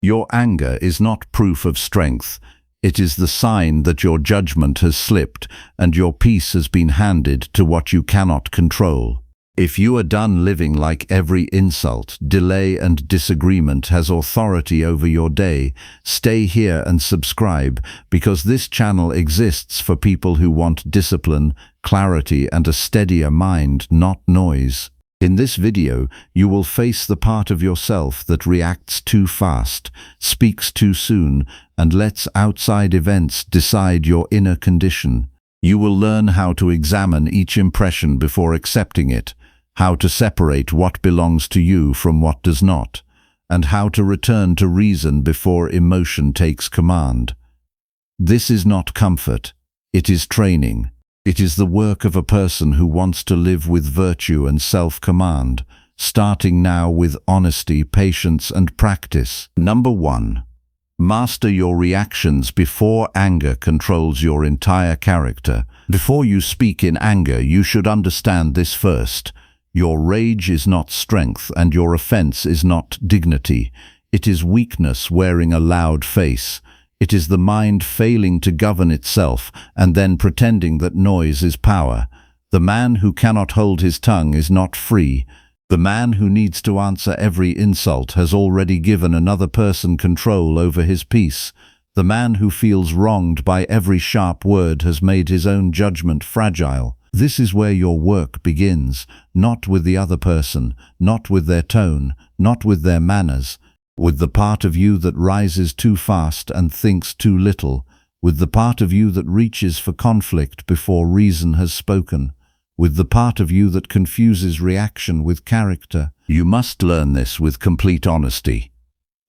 Your anger is not proof of strength. It is the sign that your judgment has slipped and your peace has been handed to what you cannot control. If you are done living like every insult, delay and disagreement has authority over your day, stay here and subscribe, because this channel exists for people who want discipline, clarity and a steadier mind, not noise. In this video, you will face the part of yourself that reacts too fast, speaks too soon, and lets outside events decide your inner condition. You will learn how to examine each impression before accepting it, how to separate what belongs to you from what does not, and how to return to reason before emotion takes command. This is not comfort, it is training. It is the work of a person who wants to live with virtue and self-command, starting now with honesty, patience, and practice. Number 1. Master your reactions before anger controls your entire character. Before you speak in anger, you should understand this first. Your rage is not strength, and your offense is not dignity. It is weakness wearing a loud face. It is the mind failing to govern itself and then pretending that noise is power. The man who cannot hold his tongue is not free. The man who needs to answer every insult has already given another person control over his peace. The man who feels wronged by every sharp word has made his own judgment fragile. This is where your work begins, not with the other person, not with their tone, not with their manners, with the part of you that rises too fast and thinks too little, with the part of you that reaches for conflict before reason has spoken, with the part of you that confuses reaction with character. You must learn this with complete honesty.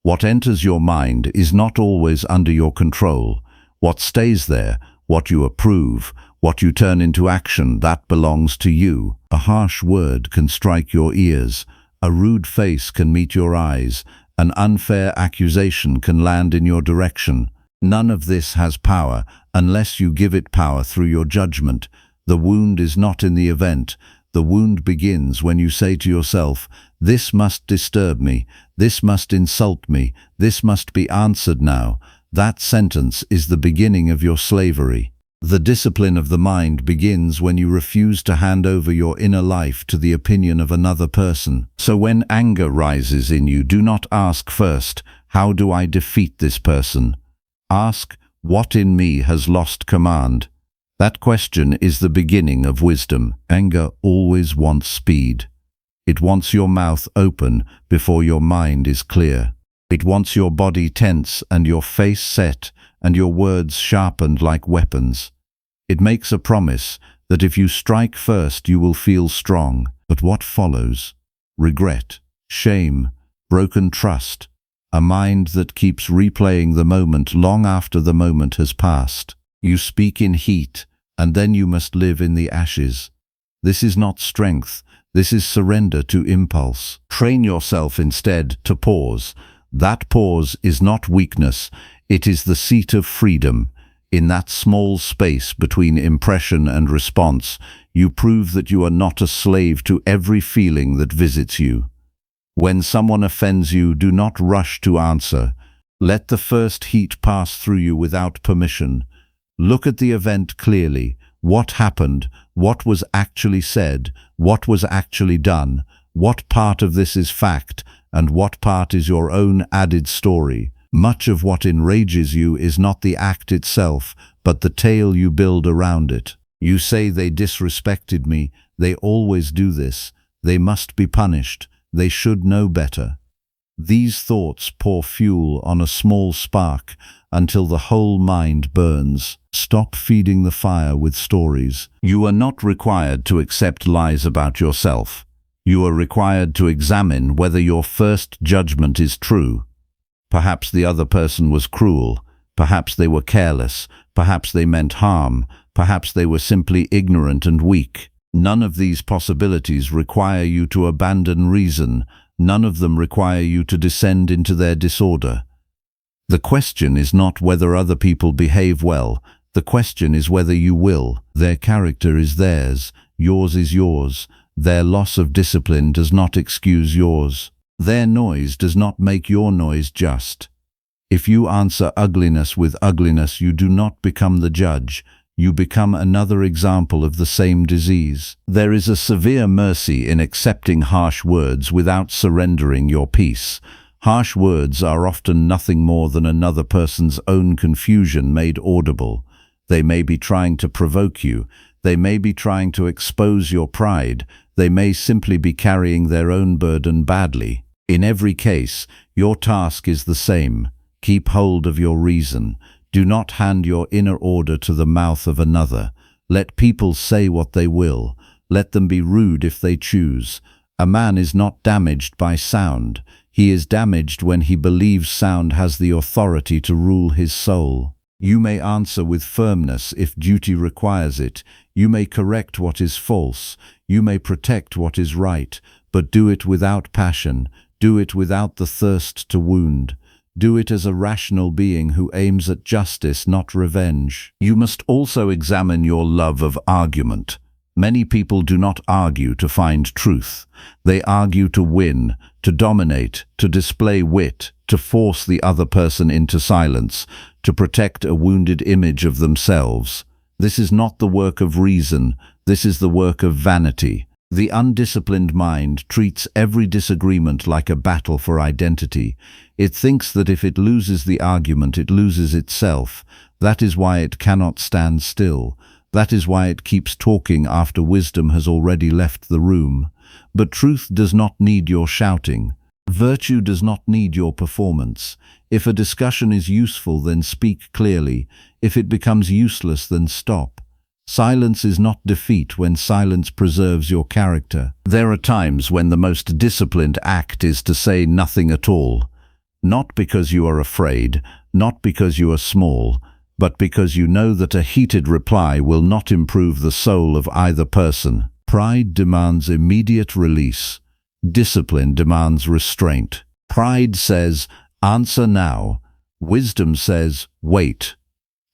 What enters your mind is not always under your control. What stays there, what you approve, what you turn into action, that belongs to you. A harsh word can strike your ears. A rude face can meet your eyes. An unfair accusation can land in your direction. None of this has power unless you give it power through your judgment. The wound is not in the event. The wound begins when you say to yourself, "This must disturb me. This must insult me. This must be answered now." That sentence is the beginning of your slavery. The discipline of the mind begins when you refuse to hand over your inner life to the opinion of another person. So when anger rises in you, do not ask first, "How do I defeat this person?" Ask, "What in me has lost command?" That question is the beginning of wisdom. Anger always wants speed. It wants your mouth open before your mind is clear. It wants your body tense and your face set and your words sharpened like weapons. It makes a promise that if you strike first, you will feel strong. But what follows? Regret, shame, broken trust, a mind that keeps replaying the moment long after the moment has passed. You speak in heat, and then you must live in the ashes. This is not strength. This is surrender to impulse. Train yourself instead to pause. That pause is not weakness. It is the seat of freedom. In that small space between impression and response, you prove that you are not a slave to every feeling that visits you. When someone offends you, do not rush to answer. Let the first heat pass through you without permission. Look at the event clearly. What happened? What was actually said? What was actually done? What part of this is fact, and what part is your own added story? Much of what enrages you is not the act itself, but the tale you build around it. You say, "They disrespected me. They always do this. They must be punished. They should know better." These thoughts pour fuel on a small spark until the whole mind burns. Stop feeding the fire with stories. You are not required to accept lies about yourself. You are required to examine whether your first judgment is true. Perhaps the other person was cruel. Perhaps they were careless. Perhaps they meant harm. Perhaps they were simply ignorant and weak. None of these possibilities require you to abandon reason. None of them require you to descend into their disorder. The question is not whether other people behave well. The question is whether you will. Their character is theirs. Yours is yours. Their loss of discipline does not excuse yours. Their noise does not make your noise just. If you answer ugliness with ugliness, you do not become the judge. You become another example of the same disease. There is a severe mercy in accepting harsh words without surrendering your peace. Harsh words are often nothing more than another person's own confusion made audible. They may be trying to provoke you. They may be trying to expose your pride. They may simply be carrying their own burden badly. In every case, your task is the same. Keep hold of your reason. Do not hand your inner order to the mouth of another. Let people say what they will. Let them be rude if they choose. A man is not damaged by sound. He is damaged when he believes sound has the authority to rule his soul. You may answer with firmness if duty requires it. You may correct what is false. You may protect what is right, but do it without passion. Do it without the thirst to wound. Do it as a rational being who aims at justice, not revenge. You must also examine your love of argument. Many people do not argue to find truth. They argue to win, to dominate, to display wit, to force the other person into silence, to protect a wounded image of themselves. This is not the work of reason. This is the work of vanity. The undisciplined mind treats every disagreement like a battle for identity. It thinks that if it loses the argument, it loses itself. That is why it cannot stand still. That is why it keeps talking after wisdom has already left the room. But truth does not need your shouting. Virtue does not need your performance. If a discussion is useful, then speak clearly. If it becomes useless, then stop. Silence is not defeat when silence preserves your character. There are times when the most disciplined act is to say nothing at all. Not because you are afraid, not because you are small, but because you know that a heated reply will not improve the soul of either person. Pride demands immediate release. Discipline demands restraint. Pride says, answer now. Wisdom says, wait.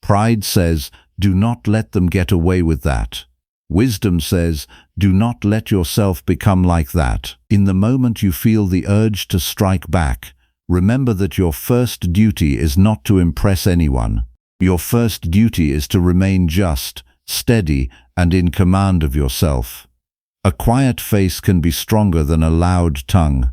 Pride says, do not let them get away with that. Wisdom says, do not let yourself become like that. In the moment you feel the urge to strike back, remember that your first duty is not to impress anyone. Your first duty is to remain just, steady, and in command of yourself. A quiet face can be stronger than a loud tongue.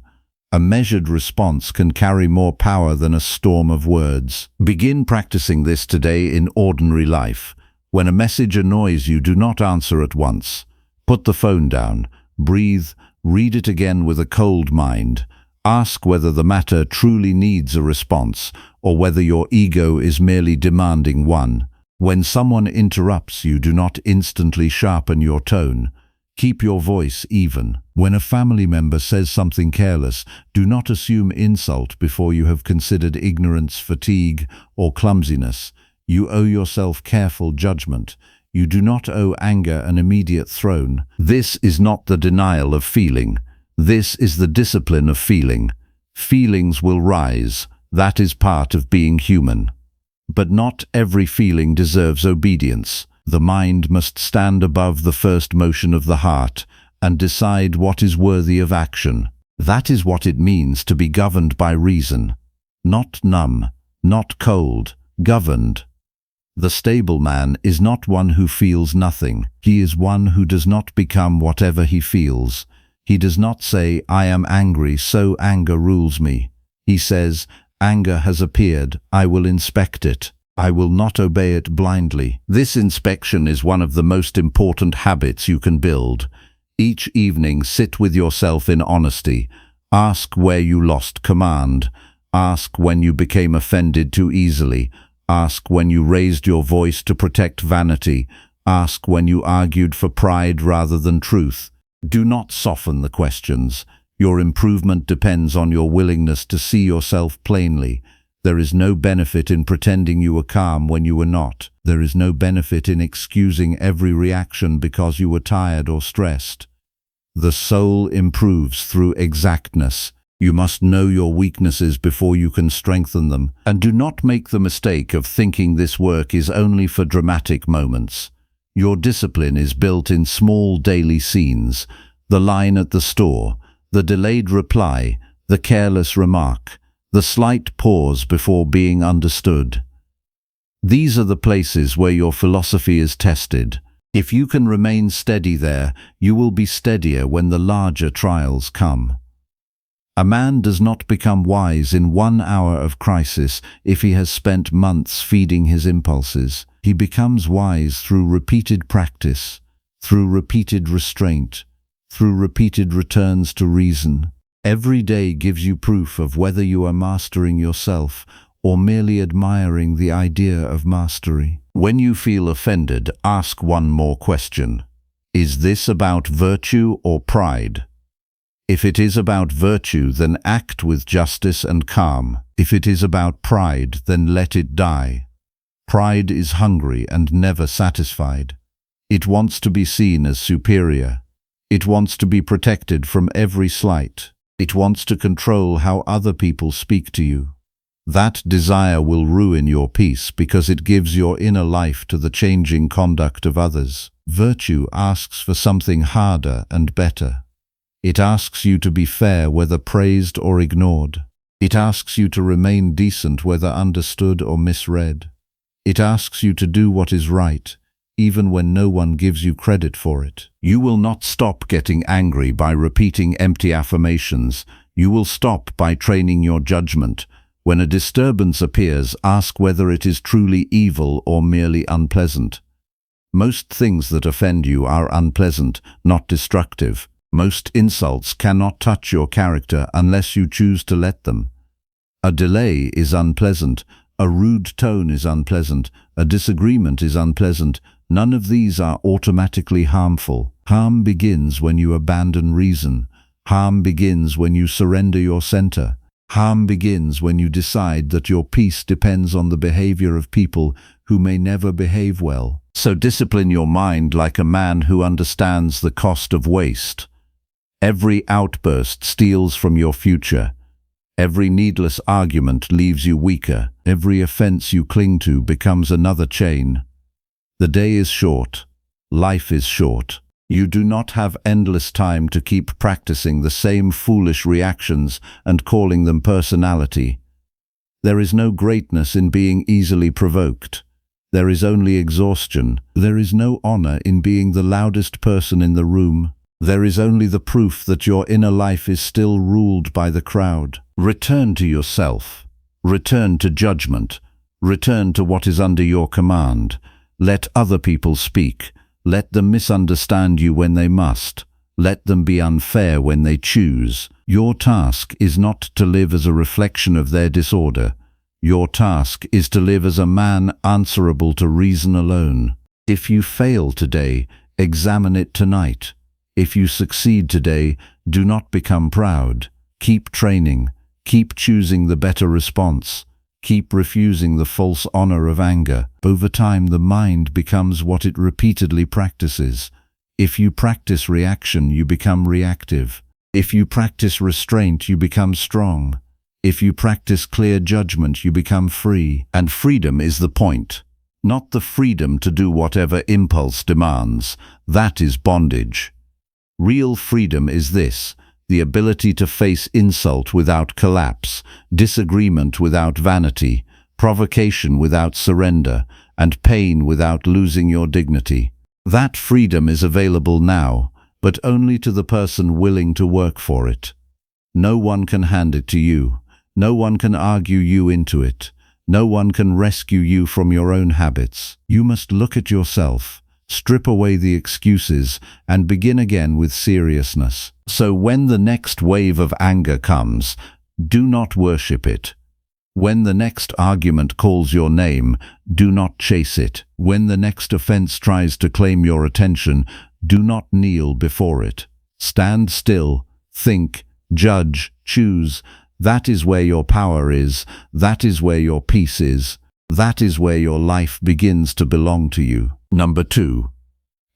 A measured response can carry more power than a storm of words. Begin practicing this today in ordinary life. When a message annoys you, do not answer at once. Put the phone down, breathe, read it again with a cold mind. Ask whether the matter truly needs a response, or whether your ego is merely demanding one. When someone interrupts you, do not instantly sharpen your tone. Keep your voice even. When a family member says something careless, do not assume insult before you have considered ignorance, fatigue, or clumsiness. You owe yourself careful judgment. You do not owe anger an immediate throne. This is not the denial of feeling. This is the discipline of feeling. Feelings will rise. That is part of being human. But not every feeling deserves obedience. The mind must stand above the first motion of the heart and decide what is worthy of action. That is what it means to be governed by reason. Not numb, not cold, governed. The stable man is not one who feels nothing. He is one who does not become whatever he feels. He does not say, I am angry, so anger rules me. He says, anger has appeared, I will inspect it. I will not obey it blindly. This inspection is one of the most important habits you can build. Each evening, sit with yourself in honesty. Ask where you lost command. Ask when you became offended too easily. Ask when you raised your voice to protect vanity. Ask when you argued for pride rather than truth. Do not soften the questions. Your improvement depends on your willingness to see yourself plainly. There is no benefit in pretending you were calm when you were not. There is no benefit in excusing every reaction because you were tired or stressed. The soul improves through exactness. You must know your weaknesses before you can strengthen them. And do not make the mistake of thinking this work is only for dramatic moments. Your discipline is built in small daily scenes. The line at the store, the delayed reply, the careless remark. the slight pause before being understood. These are the places where your philosophy is tested. If you can remain steady there, you will be steadier when the larger trials come. A man does not become wise in 1 hour of crisis if he has spent months feeding his impulses. He becomes wise through repeated practice, through repeated restraint, through repeated returns to reason. Every day gives you proof of whether you are mastering yourself or merely admiring the idea of mastery. When you feel offended, ask one more question. Is this about virtue or pride? If it is about virtue, then act with justice and calm. If it is about pride, then let it die. Pride is hungry and never satisfied. It wants to be seen as superior. It wants to be protected from every slight. It wants to control how other people speak to you. That desire will ruin your peace because it gives your inner life to the changing conduct of others. Virtue asks for something harder and better. It asks you to be fair whether praised or ignored. It asks you to remain decent whether understood or misread. It asks you to do what is right, even when no one gives you credit for it. You will not stop getting angry by repeating empty affirmations. You will stop by training your judgment. When a disturbance appears, ask whether it is truly evil or merely unpleasant. Most things that offend you are unpleasant, not destructive. Most insults cannot touch your character unless you choose to let them. A delay is unpleasant. A rude tone is unpleasant. A disagreement is unpleasant. None of these are automatically harmful. Harm begins when you abandon reason. Harm begins when you surrender your center. Harm begins when you decide that your peace depends on the behavior of people who may never behave well. So discipline your mind like a man who understands the cost of waste. Every outburst steals from your future. Every needless argument leaves you weaker. Every offense you cling to becomes another chain. The day is short. Life is short. You do not have endless time to keep practicing the same foolish reactions and calling them personality. There is no greatness in being easily provoked. There is only exhaustion. There is no honor in being the loudest person in the room. There is only the proof that your inner life is still ruled by the crowd. Return to yourself. Return to judgment. Return to what is under your command. Let other people speak. Let them misunderstand you when they must. Let them be unfair when they choose. Your task is not to live as a reflection of their disorder. Your task is to live as a man answerable to reason alone. If you fail today, examine it tonight. If you succeed today, do not become proud. Keep training. Keep choosing the better response. Keep refusing the false honor of anger. Over time, the mind becomes what it repeatedly practices. If you practice reaction, you become reactive. If you practice restraint, you become strong. If you practice clear judgment, you become free. And freedom is the point. Not the freedom to do whatever impulse demands. That is bondage. Real freedom is this: the ability to face insult without collapse, disagreement without vanity, provocation without surrender, and pain without losing your dignity. That freedom is available now, but only to the person willing to work for it. No one can hand it to you. No one can argue you into it. No one can rescue you from your own habits. You must look at yourself, strip away the excuses, and begin again with seriousness. So when the next wave of anger comes, do not worship it. When the next argument calls your name, do not chase it. When the next offense tries to claim your attention, do not kneel before it. Stand still, think, judge, choose. That is where your power is. That is where your peace is. That is where your life begins to belong to you. Number 2.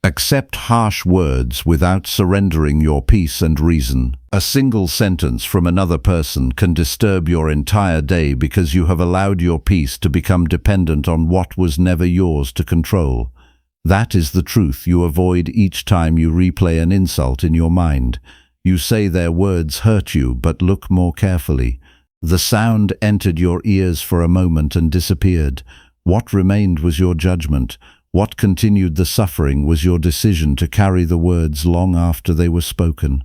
Accept harsh words without surrendering your peace and reason. A single sentence from another person can disturb your entire day because you have allowed your peace to become dependent on what was never yours to control. That is the truth you avoid each time you replay an insult in your mind. You say their words hurt you, but look more carefully. The sound entered your ears for a moment and disappeared. What remained was your judgment. What continued the suffering was your decision to carry the words long after they were spoken.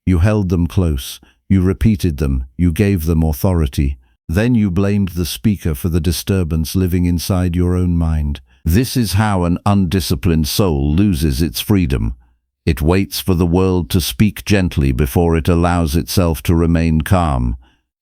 You held them close. You repeated them. You gave them authority. Then you blamed the speaker for the disturbance living inside your own mind. This is how an undisciplined soul loses its freedom. It waits for the world to speak gently before it allows itself to remain calm.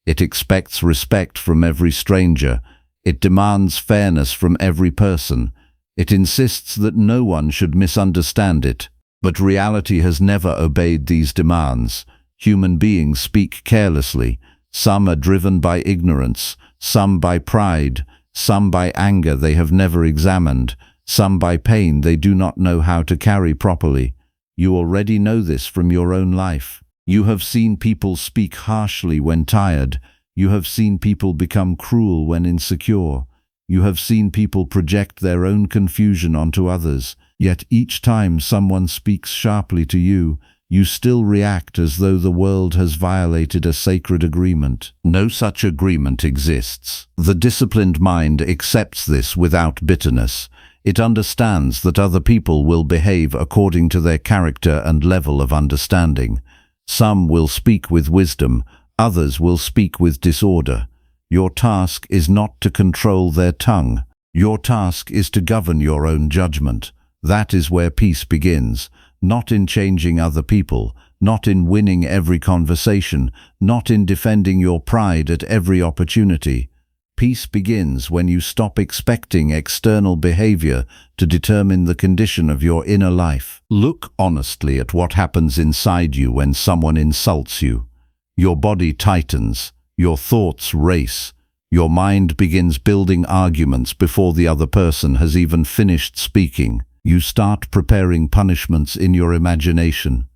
It expects respect from every stranger. It demands fairness from every person. It insists that no one should misunderstand it. But reality has never obeyed these demands. Human beings speak carelessly. Some are driven by ignorance, some by pride, some by anger they have never examined, some by pain they do not know how to carry properly. You already know this from your own life. You have seen people speak harshly when tired. You have seen people become cruel when insecure. You have seen people project their own confusion onto others. Yet each time someone speaks sharply to you, you still react as though the world has violated a sacred agreement. No such agreement exists. The disciplined mind accepts this without bitterness. It understands that other people will behave according to their character and level of understanding. Some will speak with wisdom, others will speak with disorder. Your task is not to control their tongue. Your task is to govern your own judgment. That is where peace begins. Not in changing other people, not in winning every conversation, not in defending your pride at every opportunity. Peace begins when you stop expecting external behavior to determine the condition of your inner life. Look honestly at what happens inside you when someone insults you. Your body tightens, your thoughts race, your mind begins building arguments before the other person has even finished speaking. You start preparing punishments in your imagination.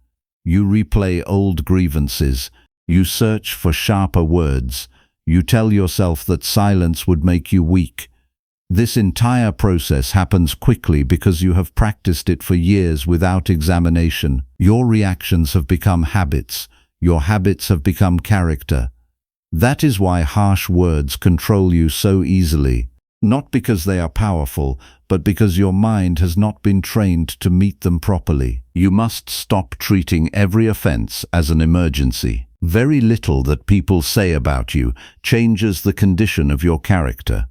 You replay old grievances. You search for sharper words. You tell yourself that silence would make you weak. This entire process happens quickly because you have practiced it for years without examination. Your reactions have become habits. Your habits have become character. That is why harsh words control you so easily. Not because they are powerful, but because your mind has not been trained to meet them properly. You must stop treating every offense as an emergency. Very little that people say about you changes the condition of your character.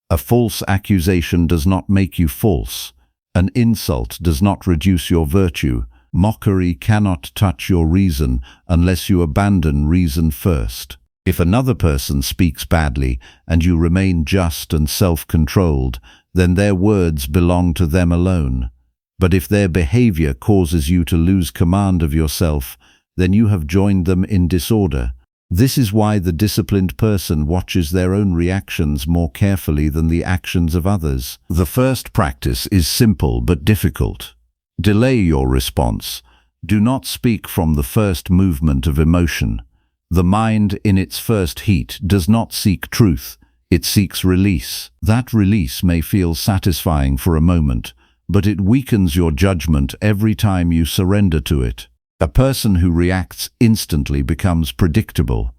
A false accusation does not make you false. An insult does not reduce your virtue. Mockery cannot touch your reason unless you abandon reason first. If another person speaks badly and you remain just and self-controlled, then their words belong to them alone. But if their behavior causes you to lose command of yourself, then you have joined them in disorder. This is why the disciplined person watches their own reactions more carefully than the actions of others. The first practice is simple but difficult. Delay your response. Do not speak from the first movement of emotion. The mind, in its first heat, does not seek truth. It seeks release. That release may feel satisfying for a moment, but it weakens your judgment every time you surrender to it. A person who reacts instantly becomes predictable.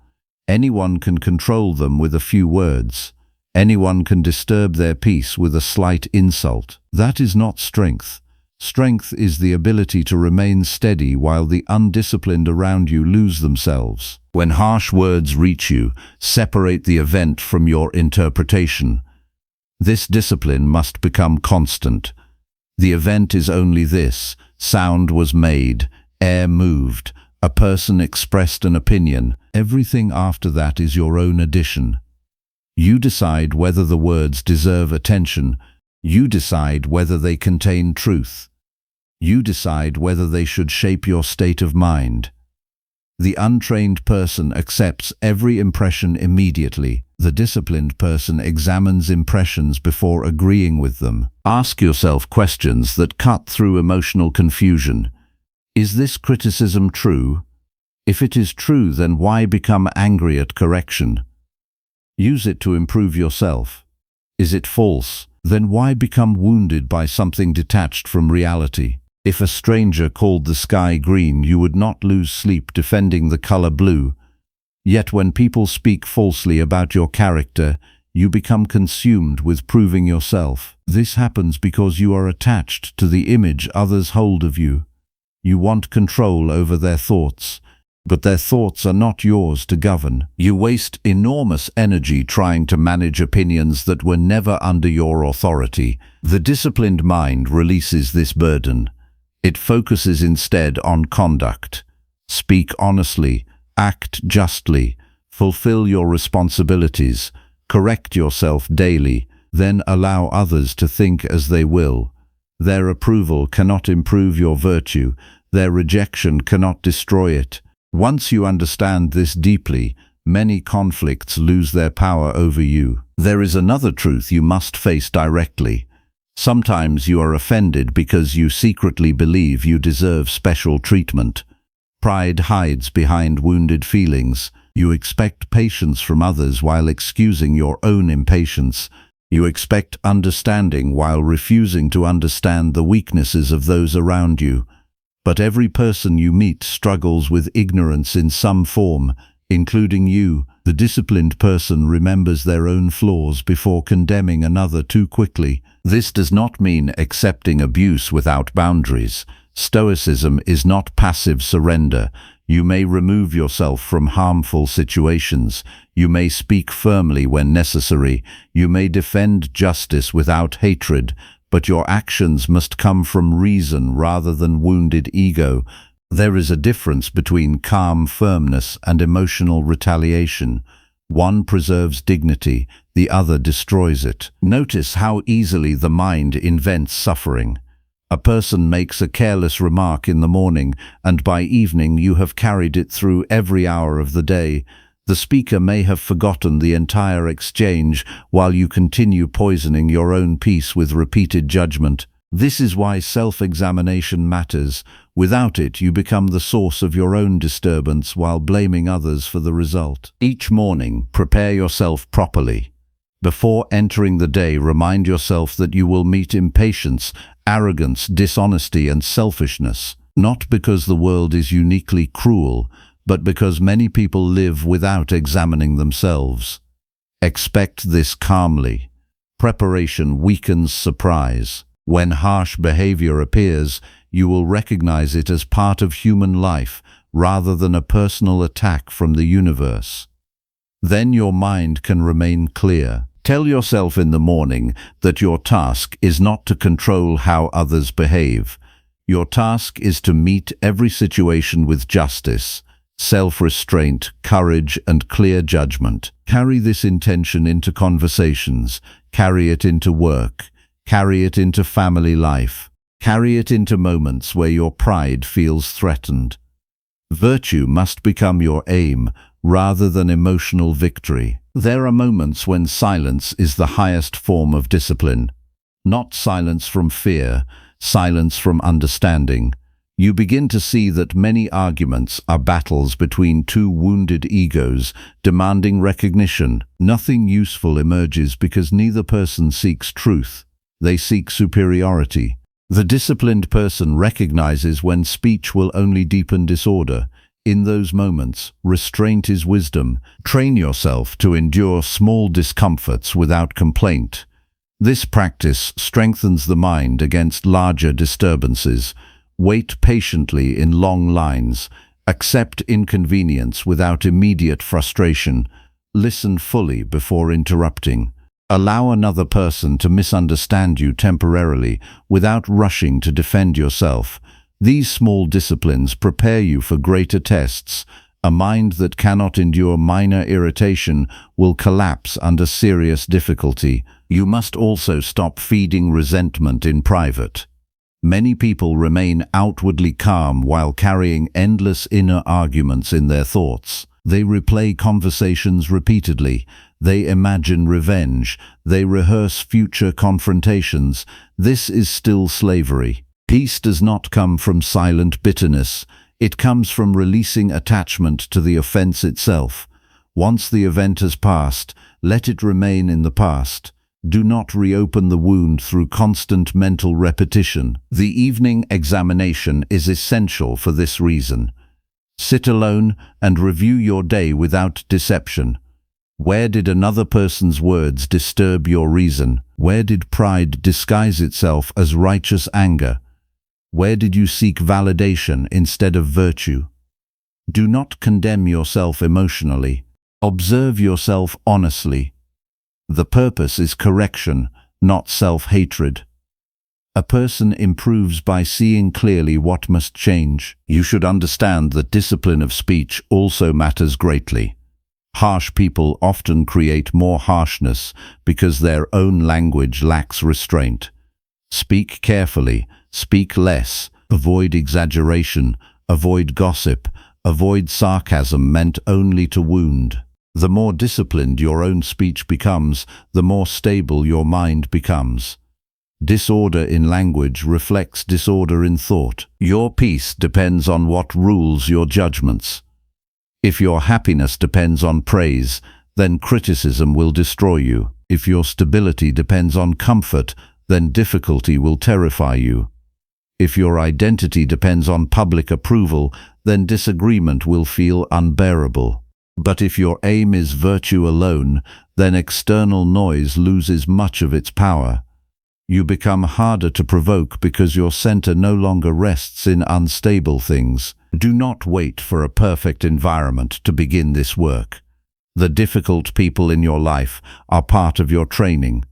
Anyone can control them with a few words. Anyone can disturb their peace with a slight insult. That is not strength. Strength is the ability to remain steady while the undisciplined around you lose themselves. When harsh words reach you, separate the event from your interpretation. This discipline must become constant. The event is only this: sound was made, air moved, a person expressed an opinion. Everything after that is your own addition. You decide whether the words deserve attention. You decide whether they contain truth. You decide whether they should shape your state of mind. The untrained person accepts every impression immediately. The disciplined person examines impressions before agreeing with them. Ask yourself questions that cut through emotional confusion. Is this criticism true? If it is true, then why become angry at correction? Use it to improve yourself. Is it false? Then why become wounded by something detached from reality? If a stranger called the sky green, you would not lose sleep defending the color blue. Yet when people speak falsely about your character, you become consumed with proving yourself. This happens because you are attached to the image others hold of you. You want control over their thoughts, but their thoughts are not yours to govern. You waste enormous energy trying to manage opinions that were never under your authority. The disciplined mind releases this burden. It focuses instead on conduct. Speak honestly, act justly, fulfill your responsibilities, correct yourself daily, then allow others to think as they will. Their approval cannot improve your virtue, their rejection cannot destroy it. Once you understand this deeply, many conflicts lose their power over you. There is another truth you must face directly. Sometimes you are offended because you secretly believe you deserve special treatment. Pride hides behind wounded feelings. You expect patience from others while excusing your own impatience. You expect understanding while refusing to understand the weaknesses of those around you. But every person you meet struggles with ignorance in some form, including you. The disciplined person remembers their own flaws before condemning another too quickly. This does not mean accepting abuse without boundaries. Stoicism is not passive surrender. You may remove yourself from harmful situations. You may speak firmly when necessary. You may defend justice without hatred. But your actions must come from reason rather than wounded ego. There is a difference between calm firmness and emotional retaliation. One preserves dignity, the other destroys it. Notice how easily the mind invents suffering. A person makes a careless remark in the morning, and by evening you have carried it through every hour of the day. The speaker may have forgotten the entire exchange while you continue poisoning your own peace with repeated judgment. This is why self-examination matters. Without it, you become the source of your own disturbance while blaming others for the result. Each morning, prepare yourself properly. Before entering the day, remind yourself that you will meet impatience, arrogance, dishonesty, and selfishness. Not because the world is uniquely cruel, but because many people live without examining themselves. Expect this calmly. Preparation weakens surprise. When harsh behavior appears, you will recognize it as part of human life rather than a personal attack from the universe. Then your mind can remain clear. Tell yourself in the morning that your task is not to control how others behave. Your task is to meet every situation with justice, self-restraint, courage, and clear judgment. Carry this intention into conversations, carry it into work, carry it into family life, carry it into moments where your pride feels threatened. Virtue must become your aim rather than emotional victory. There are moments when silence is the highest form of discipline. Not silence from fear, silence from understanding. You begin to see that many arguments are battles between two wounded egos demanding recognition. Nothing useful emerges because neither person seeks truth. They seek superiority. The disciplined person recognizes when speech will only deepen disorder. In those moments, restraint is wisdom. Train yourself to endure small discomforts without complaint. This practice strengthens the mind against larger disturbances. Wait patiently in long lines. Accept inconvenience without immediate frustration. Listen fully before interrupting. Allow another person to misunderstand you temporarily without rushing to defend yourself. These small disciplines prepare you for greater tests. A mind that cannot endure minor irritation will collapse under serious difficulty. You must also stop feeding resentment in private. Many people remain outwardly calm while carrying endless inner arguments in their thoughts. They replay conversations repeatedly. They imagine revenge. They rehearse future confrontations. This is still slavery. Peace does not come from silent bitterness. It comes from releasing attachment to the offense itself. Once the event has passed, let it remain in the past. Do not reopen the wound through constant mental repetition. The evening examination is essential for this reason. Sit alone and review your day without deception. Where did another person's words disturb your reason? Where did pride disguise itself as righteous anger? Where did you seek validation instead of virtue? Do not condemn yourself emotionally. Observe yourself honestly. The purpose is correction, not self-hatred. A person improves by seeing clearly what must change. You should understand that discipline of speech also matters greatly. Harsh people often create more harshness because their own language lacks restraint. Speak carefully, speak less, avoid exaggeration, avoid gossip, avoid sarcasm meant only to wound. The more disciplined your own speech becomes, the more stable your mind becomes. Disorder in language reflects disorder in thought. Your peace depends on what rules your judgments. If your happiness depends on praise, then criticism will destroy you. If your stability depends on comfort, then difficulty will terrify you. If your identity depends on public approval, then disagreement will feel unbearable. But if your aim is virtue alone, then external noise loses much of its power. You become harder to provoke because your center no longer rests in unstable things. Do not wait for a perfect environment to begin this work. The difficult people in your life are part of your training.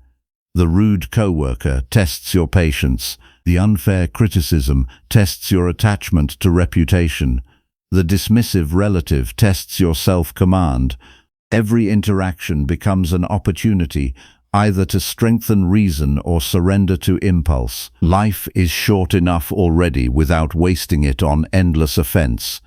The rude coworker tests your patience. The unfair criticism tests your attachment to reputation. The dismissive relative tests your self-command. Every interaction becomes an opportunity either to strengthen reason or surrender to impulse. Life is short enough already without wasting it on endless offense.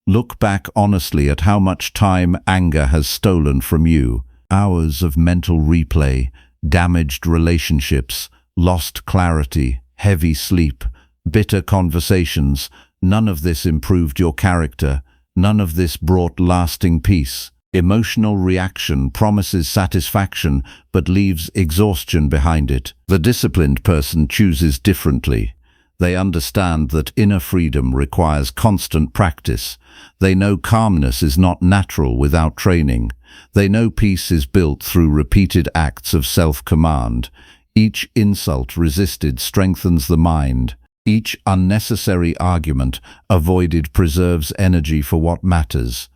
Look back honestly at how much time anger has stolen from you. Hours of mental replay, damaged relationships, lost clarity, heavy sleep, bitter conversations. None of this improved your character. None of this brought lasting peace. Emotional reaction promises satisfaction but leaves exhaustion behind it. The disciplined person chooses differently. They understand that inner freedom requires constant practice. They know calmness is not natural without training. They know peace is built through repeated acts of self-command. Each insult resisted strengthens the mind. Each unnecessary argument avoided preserves energy for what matters.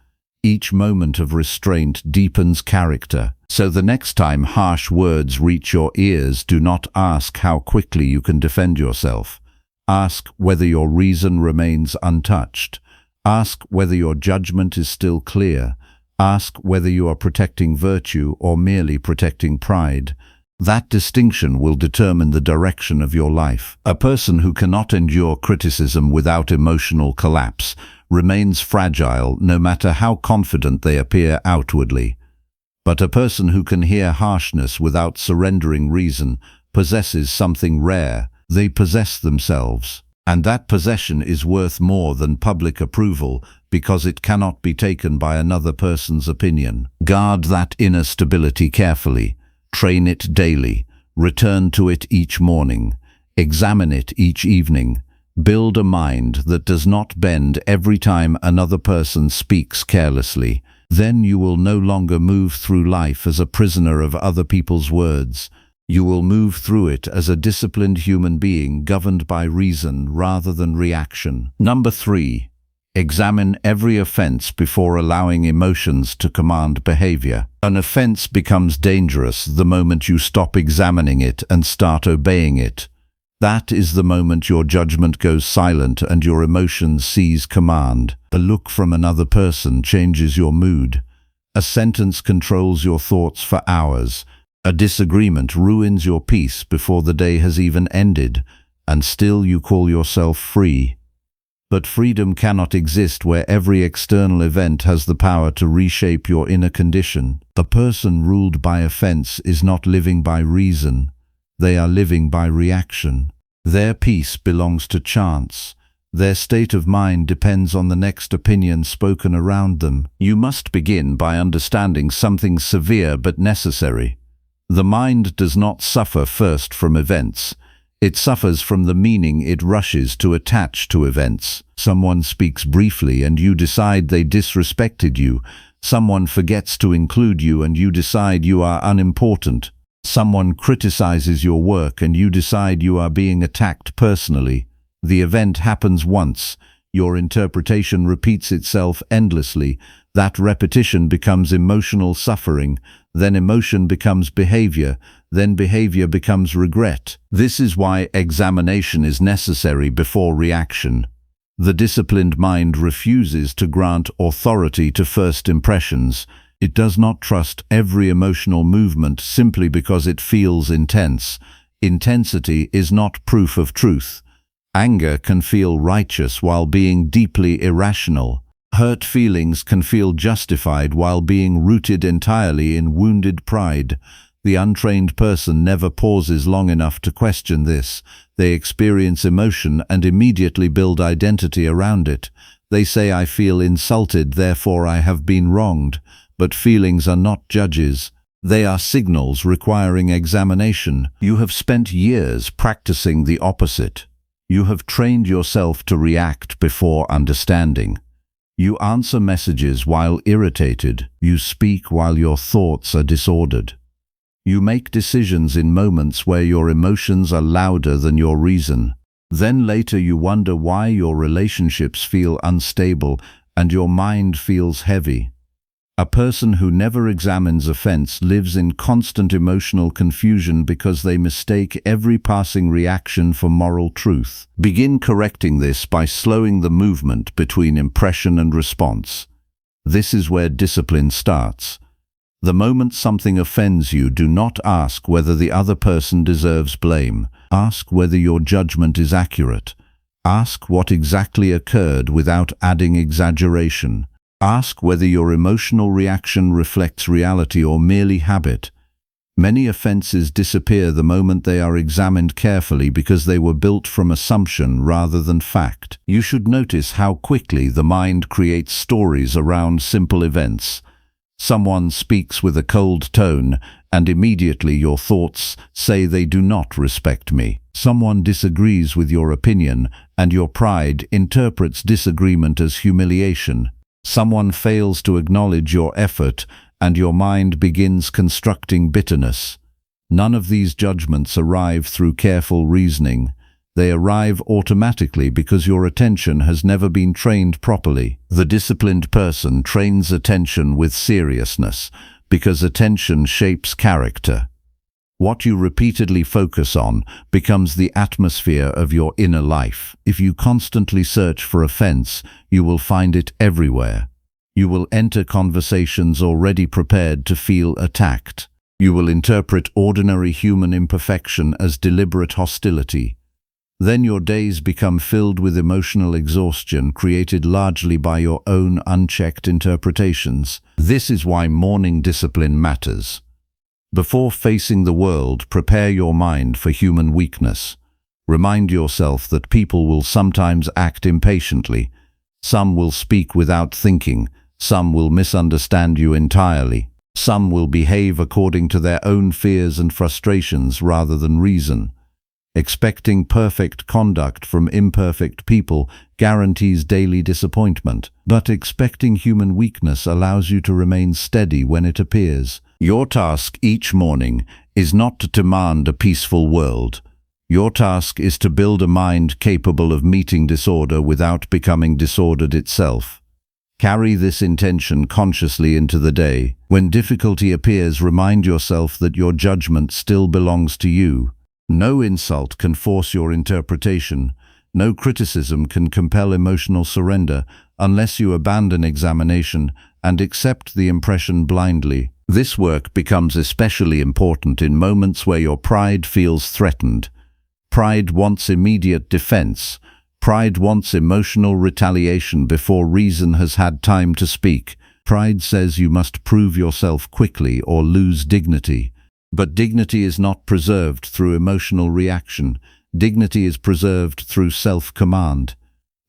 Each moment of restraint deepens character. So the next time harsh words reach your ears, do not ask how quickly you can defend yourself. Ask whether your reason remains untouched. Ask whether your judgment is still clear. Ask whether you are protecting virtue or merely protecting pride. That distinction will determine the direction of your life. A person who cannot endure criticism without emotional collapse remains fragile no matter how confident they appear outwardly. But a person who can hear harshness without surrendering reason possesses something rare. They possess themselves. And that possession is worth more than public approval because it cannot be taken by another person's opinion. Guard that inner stability carefully. Train it daily. Return to it each morning. Examine it each evening. Build a mind that does not bend every time another person speaks carelessly. Then you will no longer move through life as a prisoner of other people's words. You will move through it as a disciplined human being governed by reason rather than reaction. Number 3. Examine every offense before allowing emotions to command behavior. An offense becomes dangerous the moment you stop examining it and start obeying it. That is the moment your judgment goes silent and your emotions seize command. A look from another person changes your mood. A sentence controls your thoughts for hours. A disagreement ruins your peace before the day has even ended, and still you call yourself free. But freedom cannot exist where every external event has the power to reshape your inner condition. A person ruled by offense is not living by reason. They are living by reaction. Their peace belongs to chance. Their state of mind depends on the next opinion spoken around them. You must begin by understanding something severe but necessary. The mind does not suffer first from events. It suffers from the meaning it rushes to attach to events. Someone speaks briefly and you decide they disrespected you. Someone forgets to include you and you decide you are unimportant. Someone criticizes your work and you decide you are being attacked personally. The event happens once. Your interpretation repeats itself endlessly. That repetition becomes emotional suffering. Then emotion becomes behavior. Then behavior becomes regret. This is why examination is necessary before reaction. The disciplined mind refuses to grant authority to first impressions. It does not trust every emotional movement simply because it feels intense. Intensity is not proof of truth. Anger can feel righteous while being deeply irrational. Hurt feelings can feel justified while being rooted entirely in wounded pride. The untrained person never pauses long enough to question this. They experience emotion and immediately build identity around it. They say, "I feel insulted, therefore I have been wronged." But feelings are not judges. They are signals requiring examination. You have spent years practicing the opposite. You have trained yourself to react before understanding. You answer messages while irritated. You speak while your thoughts are disordered. You make decisions in moments where your emotions are louder than your reason. Then later you wonder why your relationships feel unstable and your mind feels heavy. A person who never examines offense lives in constant emotional confusion because they mistake every passing reaction for moral truth. Begin correcting this by slowing the movement between impression and response. This is where discipline starts. The moment something offends you, do not ask whether the other person deserves blame. Ask whether your judgment is accurate. Ask what exactly occurred without adding exaggeration. Ask whether your emotional reaction reflects reality or merely habit. Many offenses disappear the moment they are examined carefully because they were built from assumption rather than fact. You should notice how quickly the mind creates stories around simple events. Someone speaks with a cold tone, and immediately your thoughts say they do not respect me. Someone disagrees with your opinion, and your pride interprets disagreement as humiliation. Someone fails to acknowledge your effort, and your mind begins constructing bitterness. None of these judgments arrive through careful reasoning. They arrive automatically because your attention has never been trained properly. The disciplined person trains attention with seriousness because attention shapes character. What you repeatedly focus on becomes the atmosphere of your inner life. If you constantly search for offense, you will find it everywhere. You will enter conversations already prepared to feel attacked. You will interpret ordinary human imperfection as deliberate hostility. Then your days become filled with emotional exhaustion created largely by your own unchecked interpretations. This is why morning discipline matters. Before facing the world, prepare your mind for human weakness. Remind yourself that people will sometimes act impatiently. Some will speak without thinking. Some will misunderstand you entirely. Some will behave according to their own fears and frustrations rather than reason. Expecting perfect conduct from imperfect people guarantees daily disappointment, but expecting human weakness allows you to remain steady when it appears. Your task each morning is not to demand a peaceful world. Your task is to build a mind capable of meeting disorder without becoming disordered itself. Carry this intention consciously into the day. When difficulty appears, remind yourself that your judgment still belongs to you. No insult can force your interpretation. No criticism can compel emotional surrender unless you abandon examination and accept the impression blindly. This work becomes especially important in moments where your pride feels threatened. Pride wants immediate defense. Pride wants emotional retaliation before reason has had time to speak. Pride says you must prove yourself quickly or lose dignity. But dignity is not preserved through emotional reaction. Dignity is preserved through self-command.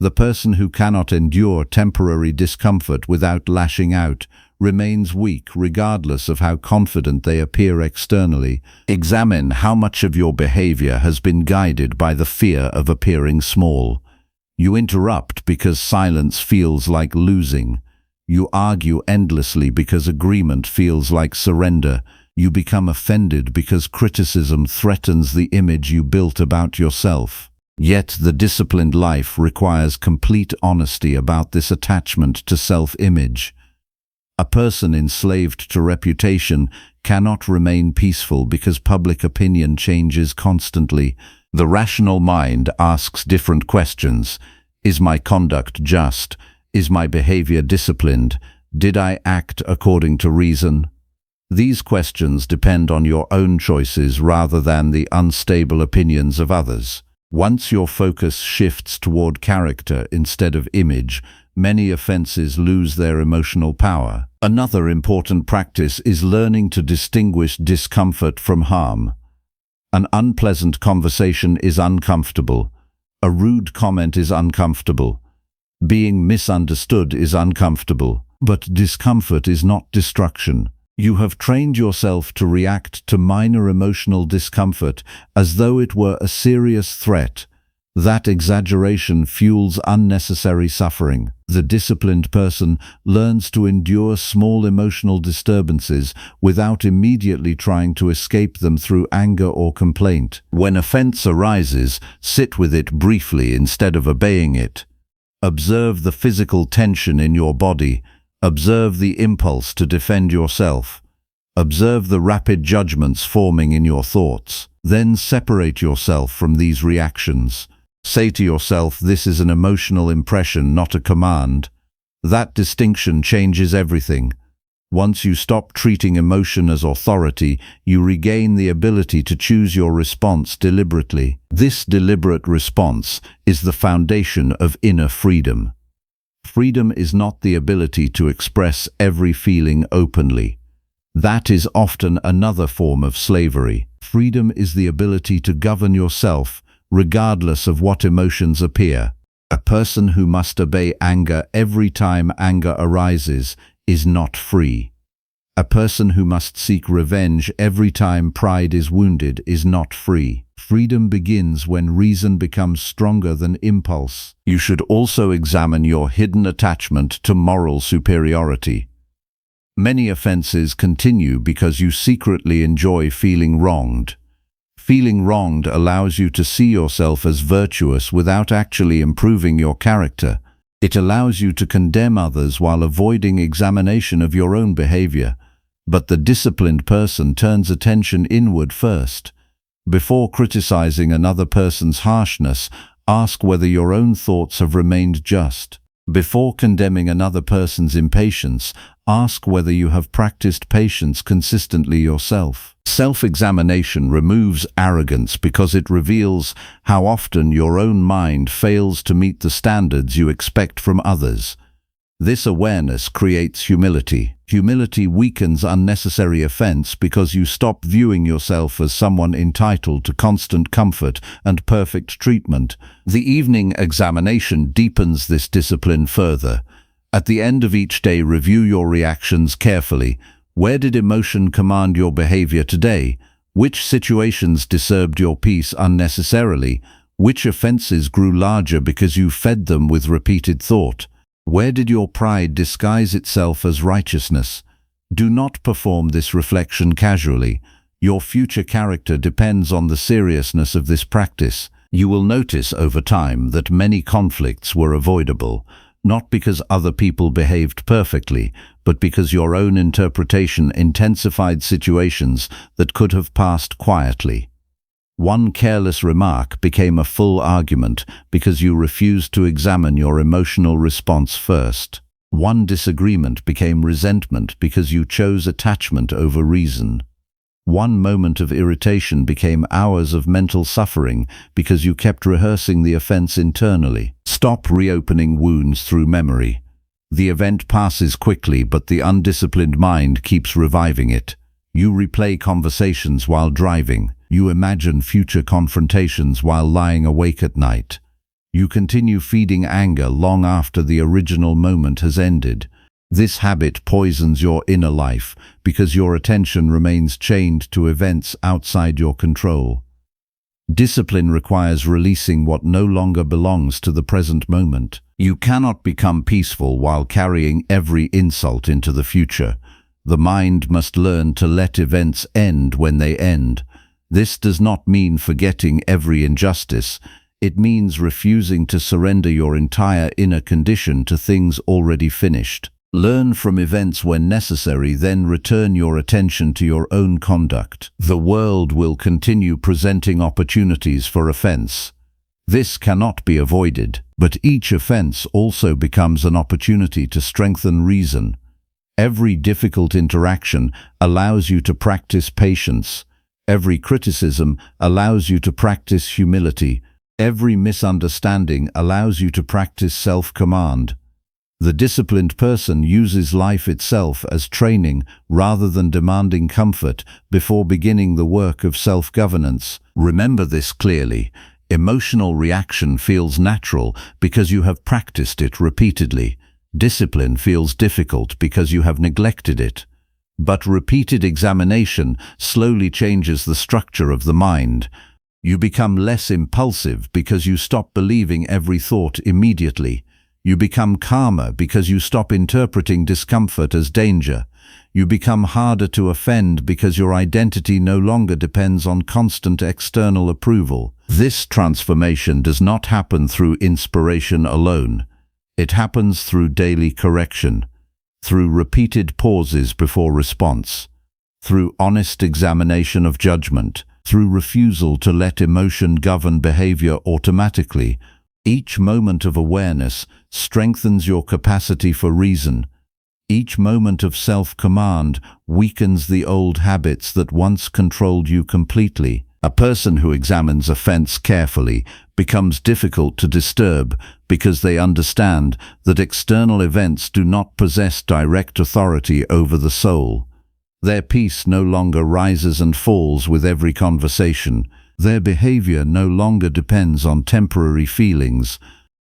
The person who cannot endure temporary discomfort without lashing out remains weak regardless of how confident they appear externally. Examine how much of your behavior has been guided by the fear of appearing small. You interrupt because silence feels like losing. You argue endlessly because agreement feels like surrender. You become offended because criticism threatens the image you built about yourself. Yet the disciplined life requires complete honesty about this attachment to self-image. A person enslaved to reputation cannot remain peaceful because public opinion changes constantly. The rational mind asks different questions. Is my conduct just? Is my behavior disciplined? Did I act according to reason? These questions depend on your own choices rather than the unstable opinions of others. Once your focus shifts toward character instead of image, many offenses lose their emotional power. Another important practice is learning to distinguish discomfort from harm. An unpleasant conversation is uncomfortable. A rude comment is uncomfortable. Being misunderstood is uncomfortable. But discomfort is not destruction. You have trained yourself to react to minor emotional discomfort as though it were a serious threat. That exaggeration fuels unnecessary suffering. The disciplined person learns to endure small emotional disturbances without immediately trying to escape them through anger or complaint. When offense arises, sit with it briefly instead of obeying it. Observe the physical tension in your body. Observe the impulse to defend yourself. Observe the rapid judgments forming in your thoughts. Then separate yourself from these reactions. Say to yourself, this is an emotional impression, not a command. That distinction changes everything. Once you stop treating emotion as authority, you regain the ability to choose your response deliberately. This deliberate response is the foundation of inner freedom. Freedom is not the ability to express every feeling openly. That is often another form of slavery. Freedom is the ability to govern yourself, regardless of what emotions appear. A person who must obey anger every time anger arises is not free. A person who must seek revenge every time pride is wounded is not free. Freedom begins when reason becomes stronger than impulse. You should also examine your hidden attachment to moral superiority. Many offenses continue because you secretly enjoy feeling wronged. Feeling wronged allows you to see yourself as virtuous without actually improving your character. It allows you to condemn others while avoiding examination of your own behavior. But the disciplined person turns attention inward first. Before criticizing another person's harshness, ask whether your own thoughts have remained just. Before condemning another person's impatience, ask whether you have practiced patience consistently yourself. Self-examination removes arrogance because it reveals how often your own mind fails to meet the standards you expect from others. This awareness creates humility. Humility weakens unnecessary offense because you stop viewing yourself as someone entitled to constant comfort and perfect treatment. The evening examination deepens this discipline further. At the end of each day, review your reactions carefully. Where did emotion command your behavior today? Which situations disturbed your peace unnecessarily? Which offenses grew larger because you fed them with repeated thought? Where did your pride disguise itself as righteousness? Do not perform this reflection casually. Your future character depends on the seriousness of this practice. You will notice over time that many conflicts were avoidable, not because other people behaved perfectly, but because your own interpretation intensified situations that could have passed quietly. One careless remark became a full argument because you refused to examine your emotional response first. One disagreement became resentment because you chose attachment over reason. One moment of irritation became hours of mental suffering because you kept rehearsing the offense internally. Stop reopening wounds through memory. The event passes quickly, but the undisciplined mind keeps reviving it. You replay conversations while driving. You imagine future confrontations while lying awake at night. You continue feeding anger long after the original moment has ended. This habit poisons your inner life because your attention remains chained to events outside your control. Discipline requires releasing what no longer belongs to the present moment. You cannot become peaceful while carrying every insult into the future. The mind must learn to let events end when they end. This does not mean forgetting every injustice. It means refusing to surrender your entire inner condition to things already finished. Learn from events when necessary, then return your attention to your own conduct. The world will continue presenting opportunities for offense. This cannot be avoided, but each offense also becomes an opportunity to strengthen reason. Every difficult interaction allows you to practice patience. Every criticism allows you to practice humility. Every misunderstanding allows you to practice self-command. The disciplined person uses life itself as training rather than demanding comfort before beginning the work of self-governance. Remember this clearly. Emotional reaction feels natural because you have practiced it repeatedly. Discipline feels difficult because you have neglected it. But repeated examination slowly changes the structure of the mind. You become less impulsive because you stop believing every thought immediately. You become calmer because you stop interpreting discomfort as danger. You become harder to offend because your identity no longer depends on constant external approval. This transformation does not happen through inspiration alone. It happens through daily correction, through repeated pauses before response, through honest examination of judgment, through refusal to let emotion govern behavior automatically. Each moment of awareness strengthens your capacity for reason. Each moment of self-command weakens the old habits that once controlled you completely. A person who examines offense carefully becomes difficult to disturb because they understand that external events do not possess direct authority over the soul. Their peace no longer rises and falls with every conversation. Their behavior no longer depends on temporary feelings.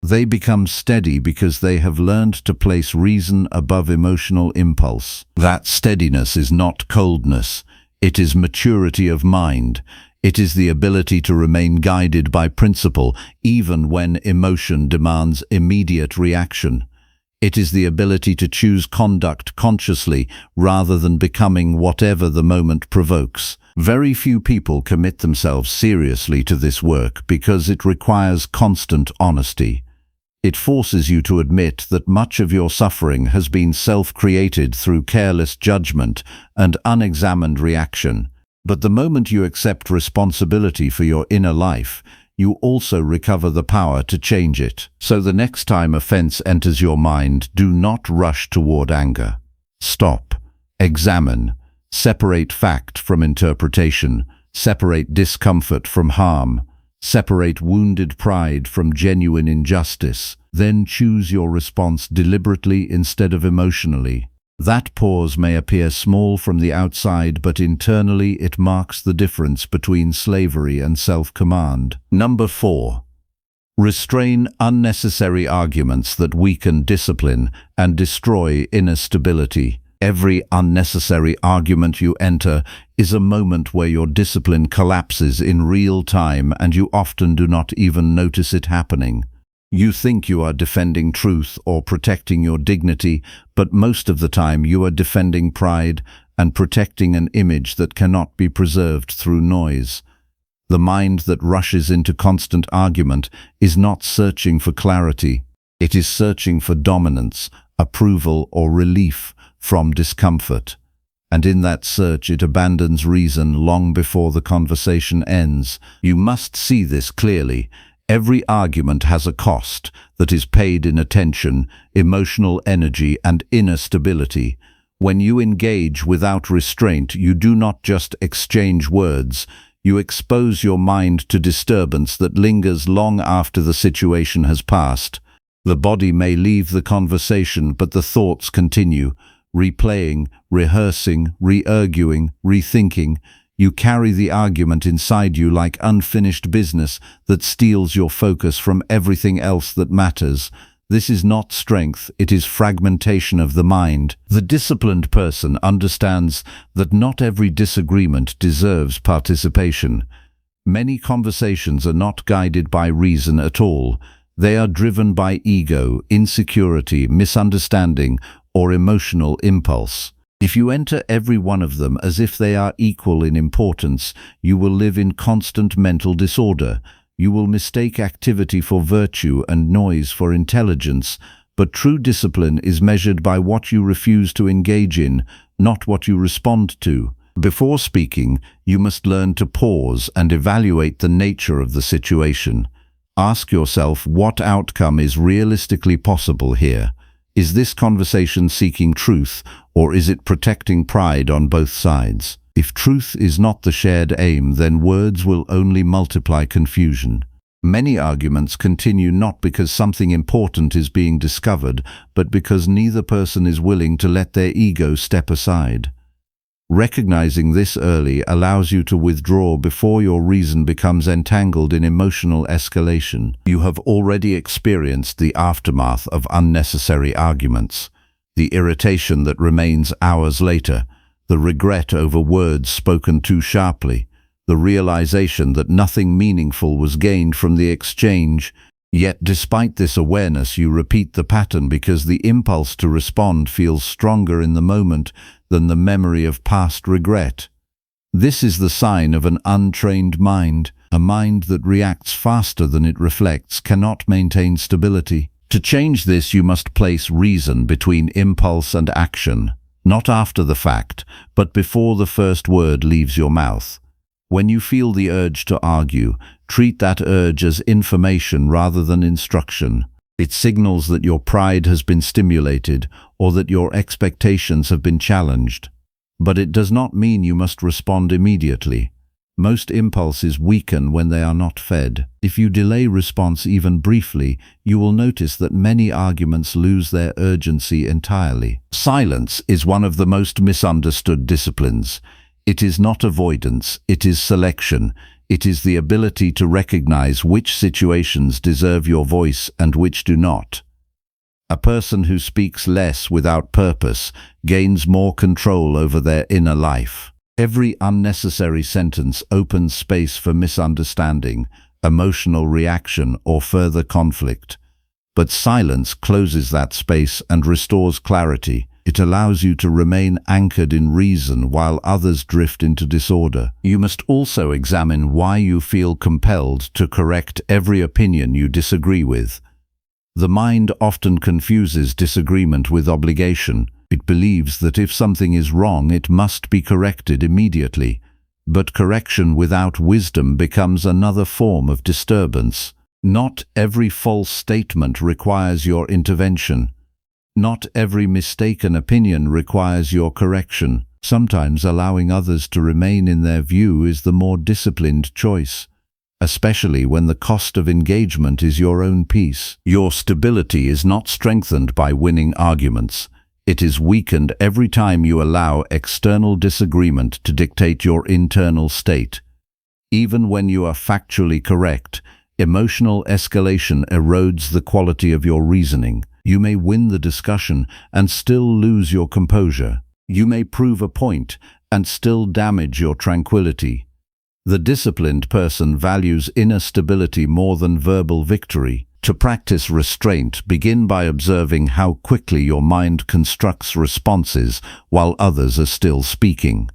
They become steady because they have learned to place reason above emotional impulse. That steadiness is not coldness. It is maturity of mind. It is the ability to remain guided by principle even when emotion demands immediate reaction. It is the ability to choose conduct consciously rather than becoming whatever the moment provokes. Very few people commit themselves seriously to this work because it requires constant honesty. It forces you to admit that much of your suffering has been self-created through careless judgment and unexamined reaction. But the moment you accept responsibility for your inner life, you also recover the power to change it. So the next time offense enters your mind, do not rush toward anger. Stop. Examine. Separate fact from interpretation. Separate discomfort from harm. Separate wounded pride from genuine injustice. Then choose your response deliberately instead of emotionally. That pause may appear small from the outside, but internally it marks the difference between slavery and self-command. Number 4. Restrain unnecessary arguments that weaken discipline and destroy inner stability. Every unnecessary argument you enter is a moment where your discipline collapses in real time, and you often do not even notice it happening. You think you are defending truth or protecting your dignity, but most of the time you are defending pride and protecting an image that cannot be preserved through noise. The mind that rushes into constant argument is not searching for clarity. It is searching for dominance, approval, or relief from discomfort. And in that search it abandons reason long before the conversation ends. You must see this clearly. Every argument has a cost that is paid in attention, emotional energy, and inner stability. When you engage without restraint, you do not just exchange words. You expose your mind to disturbance that lingers long after the situation has passed. The body may leave the conversation, but the thoughts continue, replaying, rehearsing, re-arguing, rethinking. You carry the argument inside you like unfinished business that steals your focus from everything else that matters. This is not strength, it is fragmentation of the mind. The disciplined person understands that not every disagreement deserves participation. Many conversations are not guided by reason at all. They are driven by ego, insecurity, misunderstanding, or emotional impulse. If you enter every one of them as if they are equal in importance, you will live in constant mental disorder. You will mistake activity for virtue and noise for intelligence, but true discipline is measured by what you refuse to engage in, not what you respond to. Before speaking, you must learn to pause and evaluate the nature of the situation. Ask yourself what outcome is realistically possible here. Is this conversation seeking truth, or is it protecting pride on both sides? If truth is not the shared aim, then words will only multiply confusion. Many arguments continue not because something important is being discovered, but because neither person is willing to let their ego step aside. Recognizing this early allows you to withdraw before your reason becomes entangled in emotional escalation. You have already experienced the aftermath of unnecessary arguments, the irritation that remains hours later, the regret over words spoken too sharply, the realization that nothing meaningful was gained from the exchange. Yet despite this awareness, you repeat the pattern because the impulse to respond feels stronger in the moment than the memory of past regret. This is the sign of an untrained mind. A mind that reacts faster than it reflects cannot maintain stability. To change this, you must place reason between impulse and action, not after the fact, but before the first word leaves your mouth. When you feel the urge to argue, treat that urge as information rather than instruction. It signals that your pride has been stimulated or that your expectations have been challenged. But it does not mean you must respond immediately. Most impulses weaken when they are not fed. If you delay response even briefly, you will notice that many arguments lose their urgency entirely. Silence is one of the most misunderstood disciplines. It is not avoidance, it is selection. It is the ability to recognize which situations deserve your voice and which do not. A person who speaks less without purpose gains more control over their inner life. Every unnecessary sentence opens space for misunderstanding, emotional reaction, or further conflict. But silence closes that space and restores clarity. It allows you to remain anchored in reason while others drift into disorder. You must also examine why you feel compelled to correct every opinion you disagree with. The mind often confuses disagreement with obligation. It believes that if something is wrong, it must be corrected immediately. But correction without wisdom becomes another form of disturbance. Not every false statement requires your intervention. Not every mistaken opinion requires your correction. Sometimes allowing others to remain in their view is the more disciplined choice, especially when the cost of engagement is your own peace. Your stability is not strengthened by winning arguments. It is weakened every time you allow external disagreement to dictate your internal state. Even when you are factually correct, emotional escalation erodes the quality of your reasoning. You may win the discussion and still lose your composure. You may prove a point and still damage your tranquility. The disciplined person values inner stability more than verbal victory. To practice restraint, begin by observing how quickly your mind constructs responses while others are still speaking.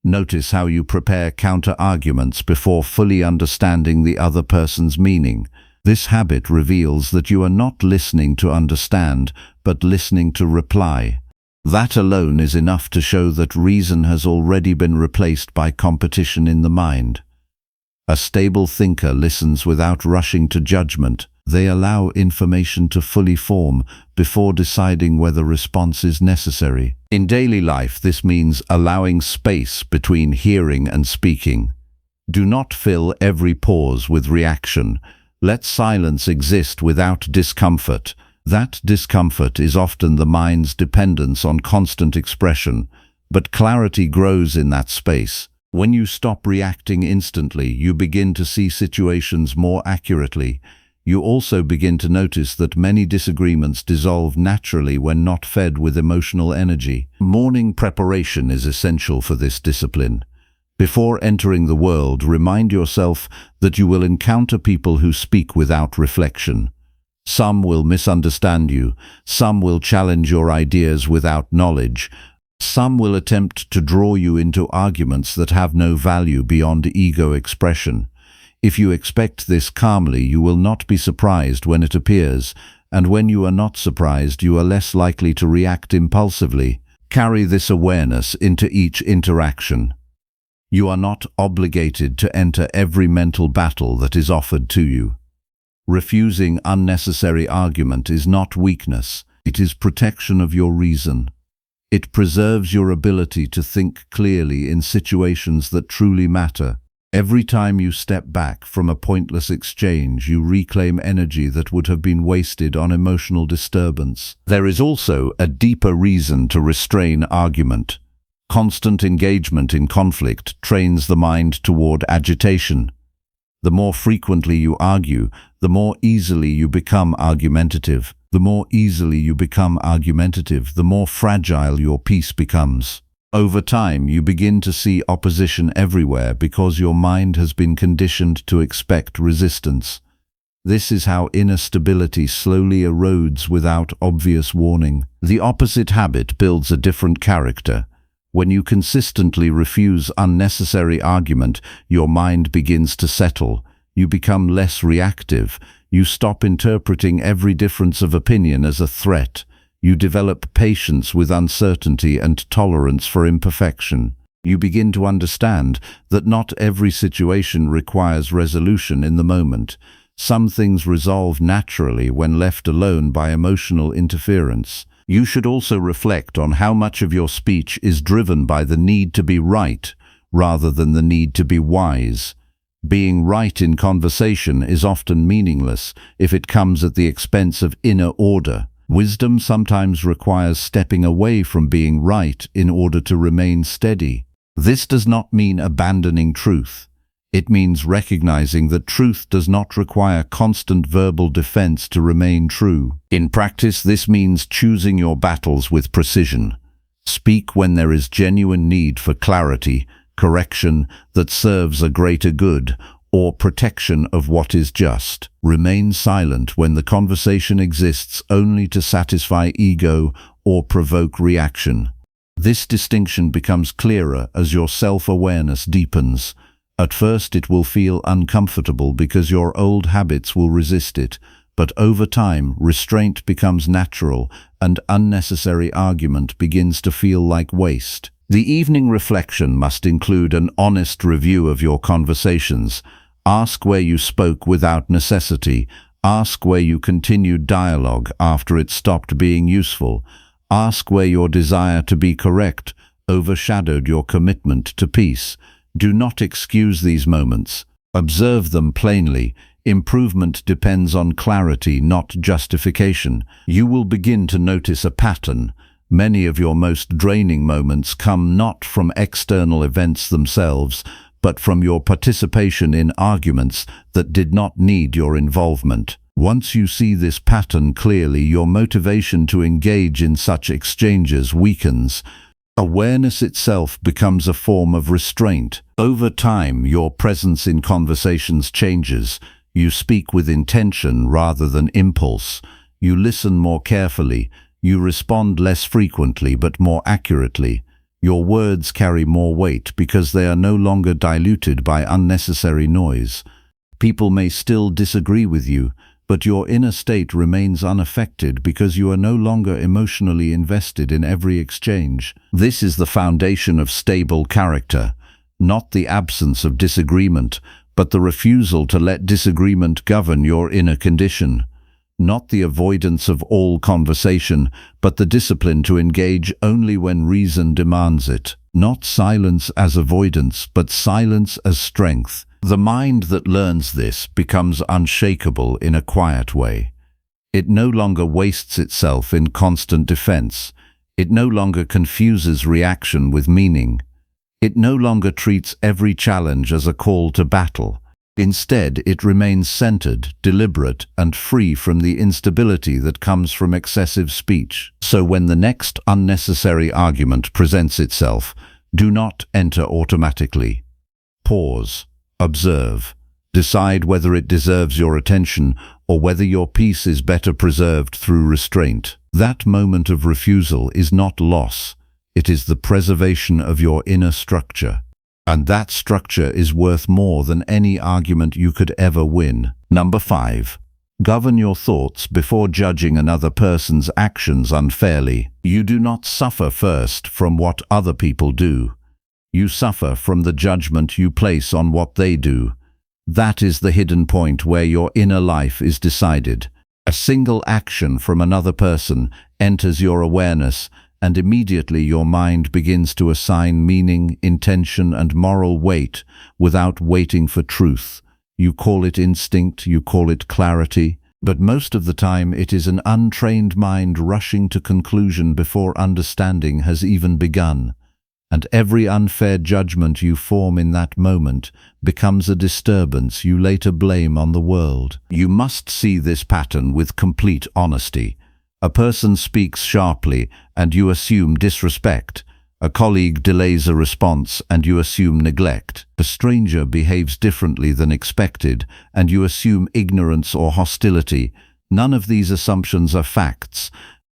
Notice how you prepare counter-arguments before fully understanding the other person's meaning. This habit reveals that you are not listening to understand, but listening to reply. That alone is enough to show that reason has already been replaced by competition in the mind. A stable thinker listens without rushing to judgment. They allow information to fully form before deciding whether response is necessary. In daily life, this means allowing space between hearing and speaking. Do not fill every pause with reaction. Let silence exist without discomfort. That discomfort is often the mind's dependence on constant expression, but clarity grows in that space. When you stop reacting instantly, you begin to see situations more accurately. You also begin to notice that many disagreements dissolve naturally when not fed with emotional energy. Morning preparation is essential for this discipline. Before entering the world, remind yourself that you will encounter people who speak without reflection. Some will misunderstand you, some will challenge your ideas without knowledge, some will attempt to draw you into arguments that have no value beyond ego expression. If you expect this calmly, you will not be surprised when it appears, and when you are not surprised, you are less likely to react impulsively. Carry this awareness into each interaction. You are not obligated to enter every mental battle that is offered to you. Refusing unnecessary argument is not weakness, it is protection of your reason. It preserves your ability to think clearly in situations that truly matter. Every time you step back from a pointless exchange, you reclaim energy that would have been wasted on emotional disturbance. There is also a deeper reason to restrain argument. Constant engagement in conflict trains the mind toward agitation. The more frequently you argue, the more easily you become argumentative. The more easily you become argumentative, the more fragile your peace becomes. Over time, you begin to see opposition everywhere because your mind has been conditioned to expect resistance. This is how inner stability slowly erodes without obvious warning. The opposite habit builds a different character. When you consistently refuse unnecessary argument, your mind begins to settle. You become less reactive. You stop interpreting every difference of opinion as a threat. You develop patience with uncertainty and tolerance for imperfection. You begin to understand that not every situation requires resolution in the moment. Some things resolve naturally when left alone by emotional interference. You should also reflect on how much of your speech is driven by the need to be right rather than the need to be wise. Being right in conversation is often meaningless if it comes at the expense of inner order. Wisdom sometimes requires stepping away from being right in order to remain steady. This does not mean abandoning truth. It means recognizing that truth does not require constant verbal defense to remain true. In practice, this means choosing your battles with precision. Speak when there is genuine need for clarity, correction that serves a greater good, or protection of what is just. Remain silent when the conversation exists only to satisfy ego or provoke reaction. This distinction becomes clearer as your self-awareness deepens. At first it will feel uncomfortable because your old habits will resist it, but over time restraint becomes natural and unnecessary argument begins to feel like waste. The evening reflection must include an honest review of your conversations. Ask where you spoke without necessity. Ask where you continued dialogue after it stopped being useful. Ask where your desire to be correct overshadowed your commitment to peace. Do not excuse these moments. Observe them plainly. Improvement depends on clarity, not justification. You will begin to notice a pattern. Many of your most draining moments come not from external events themselves, but from your participation in arguments that did not need your involvement. Once you see this pattern clearly, your motivation to engage in such exchanges weakens. Awareness itself becomes a form of restraint. Over time, your presence in conversations changes. You speak with intention rather than impulse. You listen more carefully. You respond less frequently but more accurately. Your words carry more weight because they are no longer diluted by unnecessary noise. People may still disagree with you, but your inner state remains unaffected because you are no longer emotionally invested in every exchange. This is the foundation of stable character, not the absence of disagreement, but the refusal to let disagreement govern your inner condition. Not the avoidance of all conversation, but the discipline to engage only when reason demands it. Not silence as avoidance, but silence as strength. The mind that learns this becomes unshakable in a quiet way. It no longer wastes itself in constant defense. It no longer confuses reaction with meaning. It no longer treats every challenge as a call to battle. Instead, it remains centered, deliberate, and free from the instability that comes from excessive speech. So when the next unnecessary argument presents itself, do not enter automatically. Pause, observe, decide whether it deserves your attention or whether your peace is better preserved through restraint. That moment of refusal is not loss, it is the preservation of your inner structure. And that structure is worth more than any argument you could ever win. Number 5. Govern your thoughts before judging another person's actions unfairly. You do not suffer first from what other people do. You suffer from the judgment you place on what they do. That is the hidden point where your inner life is decided. A single action from another person enters your awareness, and immediately your mind begins to assign meaning, intention, and moral weight without waiting for truth. You call it instinct, you call it clarity, but most of the time it is an untrained mind rushing to conclusion before understanding has even begun. And every unfair judgment you form in that moment becomes a disturbance you later blame on the world. You must see this pattern with complete honesty. A person speaks sharply and you assume disrespect. A colleague delays a response and you assume neglect. A stranger behaves differently than expected and you assume ignorance or hostility. None of these assumptions are facts.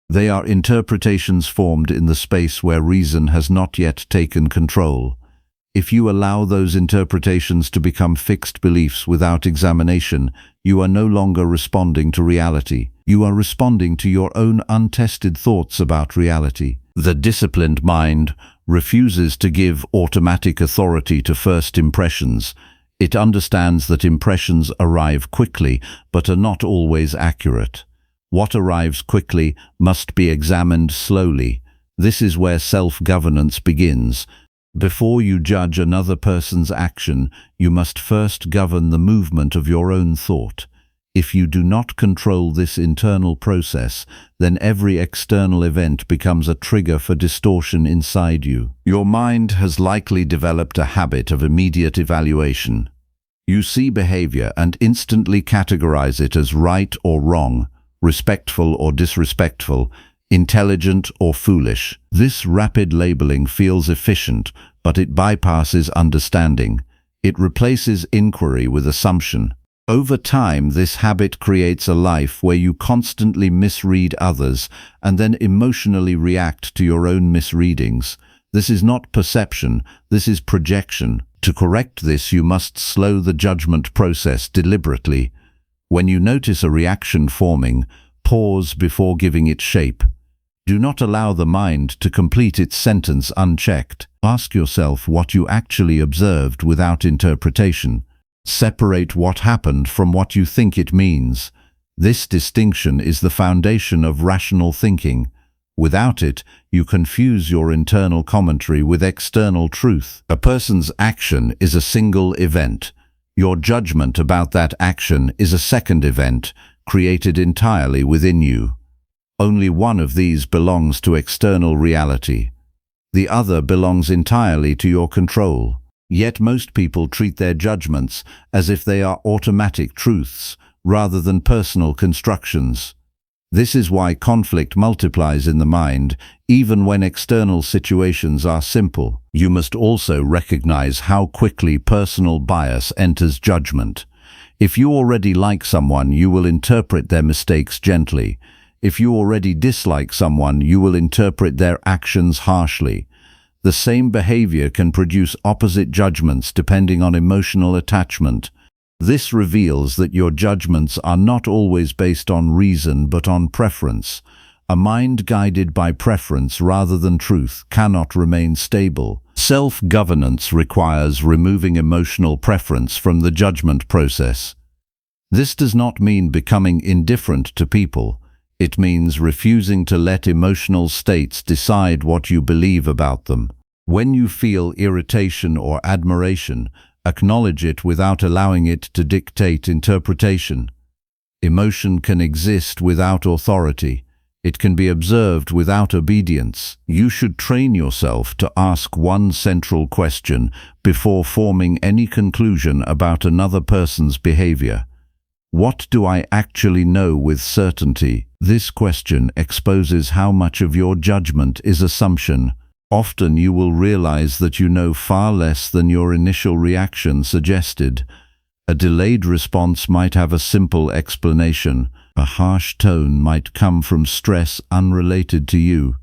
They are interpretations formed in the space where reason has not yet taken control. If you allow those interpretations to become fixed beliefs without examination, you are no longer responding to reality. You are responding to your own untested thoughts about reality. The disciplined mind refuses to give automatic authority to first impressions. It understands that impressions arrive quickly, but are not always accurate. What arrives quickly must be examined slowly. This is where self-governance begins. Before you judge another person's action, you must first govern the movement of your own thought. If you do not control this internal process, then every external event becomes a trigger for distortion inside you. Your mind has likely developed a habit of immediate evaluation. You see behavior and instantly categorize it as right or wrong, respectful or disrespectful, intelligent or foolish. This rapid labeling feels efficient, but it bypasses understanding. It replaces inquiry with assumption. Over time, this habit creates a life where you constantly misread others and then emotionally react to your own misreadings. This is not perception, this is projection. To correct this, you must slow the judgment process deliberately. When you notice a reaction forming, pause before giving it shape. Do not allow the mind to complete its sentence unchecked. Ask yourself what you actually observed without interpretation. Separate what happened from what you think it means. This distinction is the foundation of rational thinking. Without it, you confuse your internal commentary with external truth. A person's action is a single event. Your judgment about that action is a second event, created entirely within you. Only one of these belongs to external reality. The other belongs entirely to your control. Yet most people treat their judgments as if they are automatic truths rather than personal constructions. This is why conflict multiplies in the mind, even when external situations are simple. You must also recognize how quickly personal bias enters judgment. If you already like someone, you will interpret their mistakes gently. If you already dislike someone, you will interpret their actions harshly. The same behavior can produce opposite judgments depending on emotional attachment. This reveals that your judgments are not always based on reason but on preference. A mind guided by preference rather than truth cannot remain stable. Self-governance requires removing emotional preference from the judgment process. This does not mean becoming indifferent to people. It means refusing to let emotional states decide what you believe about them. When you feel irritation or admiration, acknowledge it without allowing it to dictate interpretation. Emotion can exist without authority. It can be observed without obedience. You should train yourself to ask one central question before forming any conclusion about another person's behavior. What do I actually know with certainty? This question exposes how much of your judgment is assumption. Often you will realize that you know far less than your initial reaction suggested. A delayed response might have a simple explanation. A harsh tone might come from stress unrelated to you.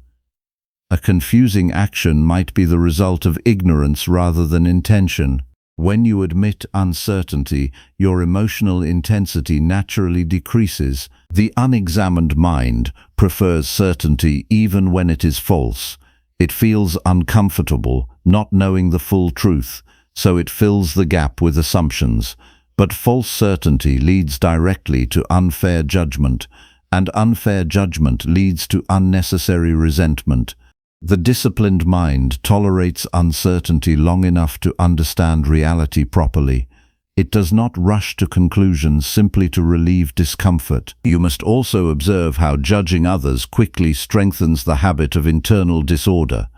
A confusing action might be the result of ignorance rather than intention. When you admit uncertainty, your emotional intensity naturally decreases. The unexamined mind prefers certainty even when it is false. It feels uncomfortable not knowing the full truth, so it fills the gap with assumptions. But false certainty leads directly to unfair judgment, and unfair judgment leads to unnecessary resentment. The disciplined mind tolerates uncertainty long enough to understand reality properly. It does not rush to conclusions simply to relieve discomfort. You must also observe how judging others quickly strengthens the habit of internal disorder.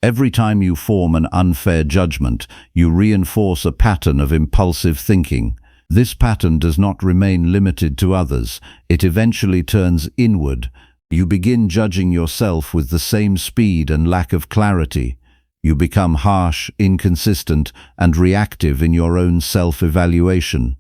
Every time you form an unfair judgment, you reinforce a pattern of impulsive thinking. This pattern does not remain limited to others. It eventually turns inward. You begin judging yourself with the same speed and lack of clarity. You become harsh, inconsistent, and reactive in your own self-evaluation.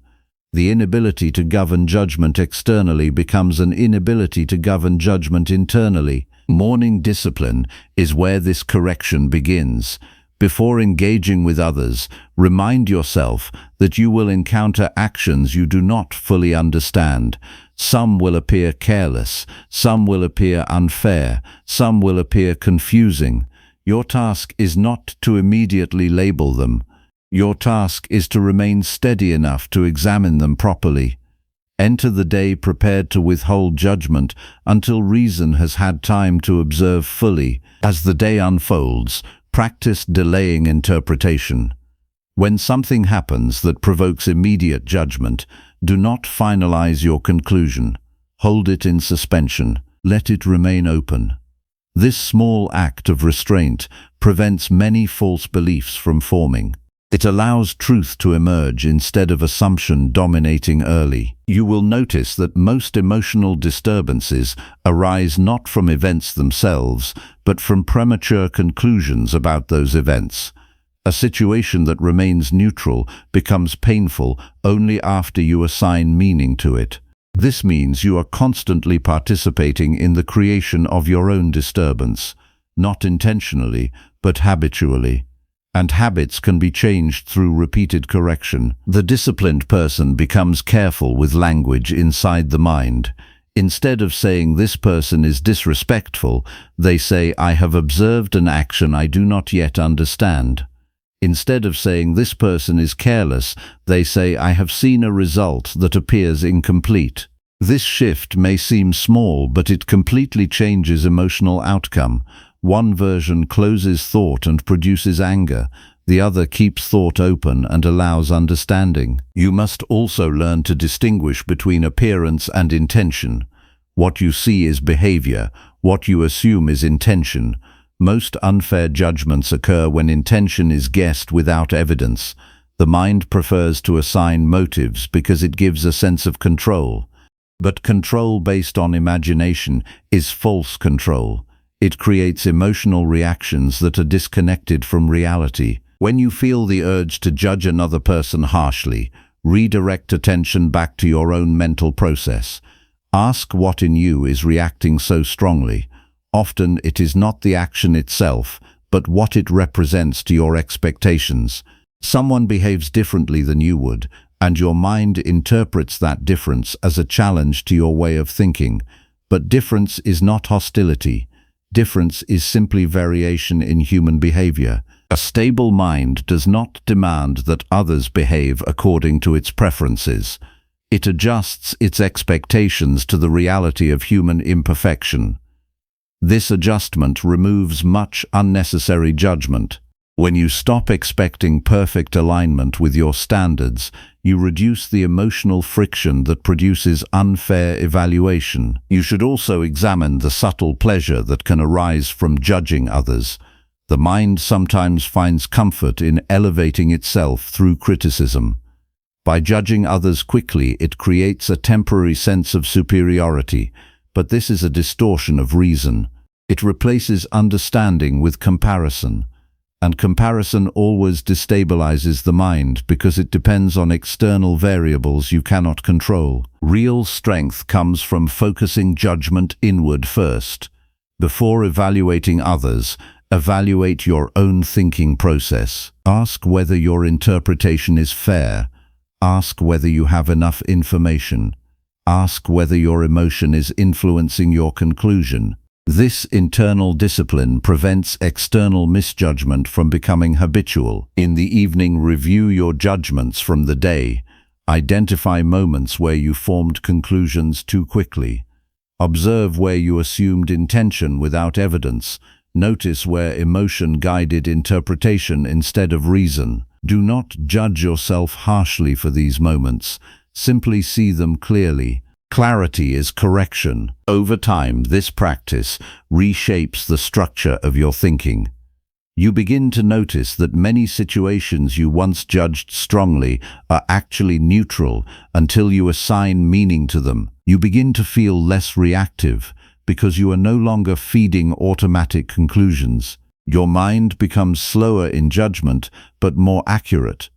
The inability to govern judgment externally becomes an inability to govern judgment internally. Morning discipline is where this correction begins. Before engaging with others, remind yourself that you will encounter actions you do not fully understand. Some will appear careless, some will appear unfair, some will appear confusing. Your task is not to immediately label them. Your task is to remain steady enough to examine them properly. Enter the day prepared to withhold judgment until reason has had time to observe fully. As the day unfolds, practice delaying interpretation. When something happens that provokes immediate judgment, do not finalize your conclusion. Hold it in suspension. Let it remain open. This small act of restraint prevents many false beliefs from forming. It allows truth to emerge instead of assumption dominating early. You will notice that most emotional disturbances arise not from events themselves, but from premature conclusions about those events. A situation that remains neutral becomes painful only after you assign meaning to it. This means you are constantly participating in the creation of your own disturbance, not intentionally, but habitually. And habits can be changed through repeated correction. The disciplined person becomes careful with language inside the mind. Instead of saying this person is disrespectful, they say I have observed an action I do not yet understand. Instead of saying this person is careless, they say I have seen a result that appears incomplete. This shift may seem small, but it completely changes emotional outcome. One version closes thought and produces anger. The other keeps thought open and allows understanding. You must also learn to distinguish between appearance and intention. What you see is behavior. What you assume is intention. Most unfair judgments occur when intention is guessed without evidence. The mind prefers to assign motives because it gives a sense of control. But control based on imagination is false control. It creates emotional reactions that are disconnected from reality. When you feel the urge to judge another person harshly, redirect attention back to your own mental process. Ask what in you is reacting so strongly. Often it is not the action itself, but what it represents to your expectations. Someone behaves differently than you would, and your mind interprets that difference as a challenge to your way of thinking. But difference is not hostility. Difference is simply variation in human behavior. A stable mind does not demand that others behave according to its preferences. It adjusts its expectations to the reality of human imperfection. This adjustment removes much unnecessary judgment. When you stop expecting perfect alignment with your standards, You reduce the emotional friction that produces unfair evaluation. You should also examine the subtle pleasure that can arise from judging others. The mind sometimes finds comfort in elevating itself through criticism. By judging others quickly, it creates a temporary sense of superiority, but this is a distortion of reason. It replaces understanding with comparison, and comparison always destabilizes the mind because it depends on external variables you cannot control. Real strength comes from focusing judgment inward first. Before evaluating others, evaluate your own thinking process. Ask whether your interpretation is fair. Ask whether you have enough information. Ask whether your emotion is influencing your conclusion. This internal discipline prevents external misjudgment from becoming habitual. In the evening, review your judgments from the day. Identify moments where you formed conclusions too quickly. Observe where you assumed intention without evidence. Notice where emotion guided interpretation instead of reason. Do not judge yourself harshly for these moments. Simply see them clearly. Clarity is correction. Over time, this practice reshapes the structure of your thinking. You begin to notice that many situations you once judged strongly are actually neutral until you assign meaning to them. You begin to feel less reactive because you are no longer feeding automatic conclusions. Your mind becomes slower in judgment, but more accurate.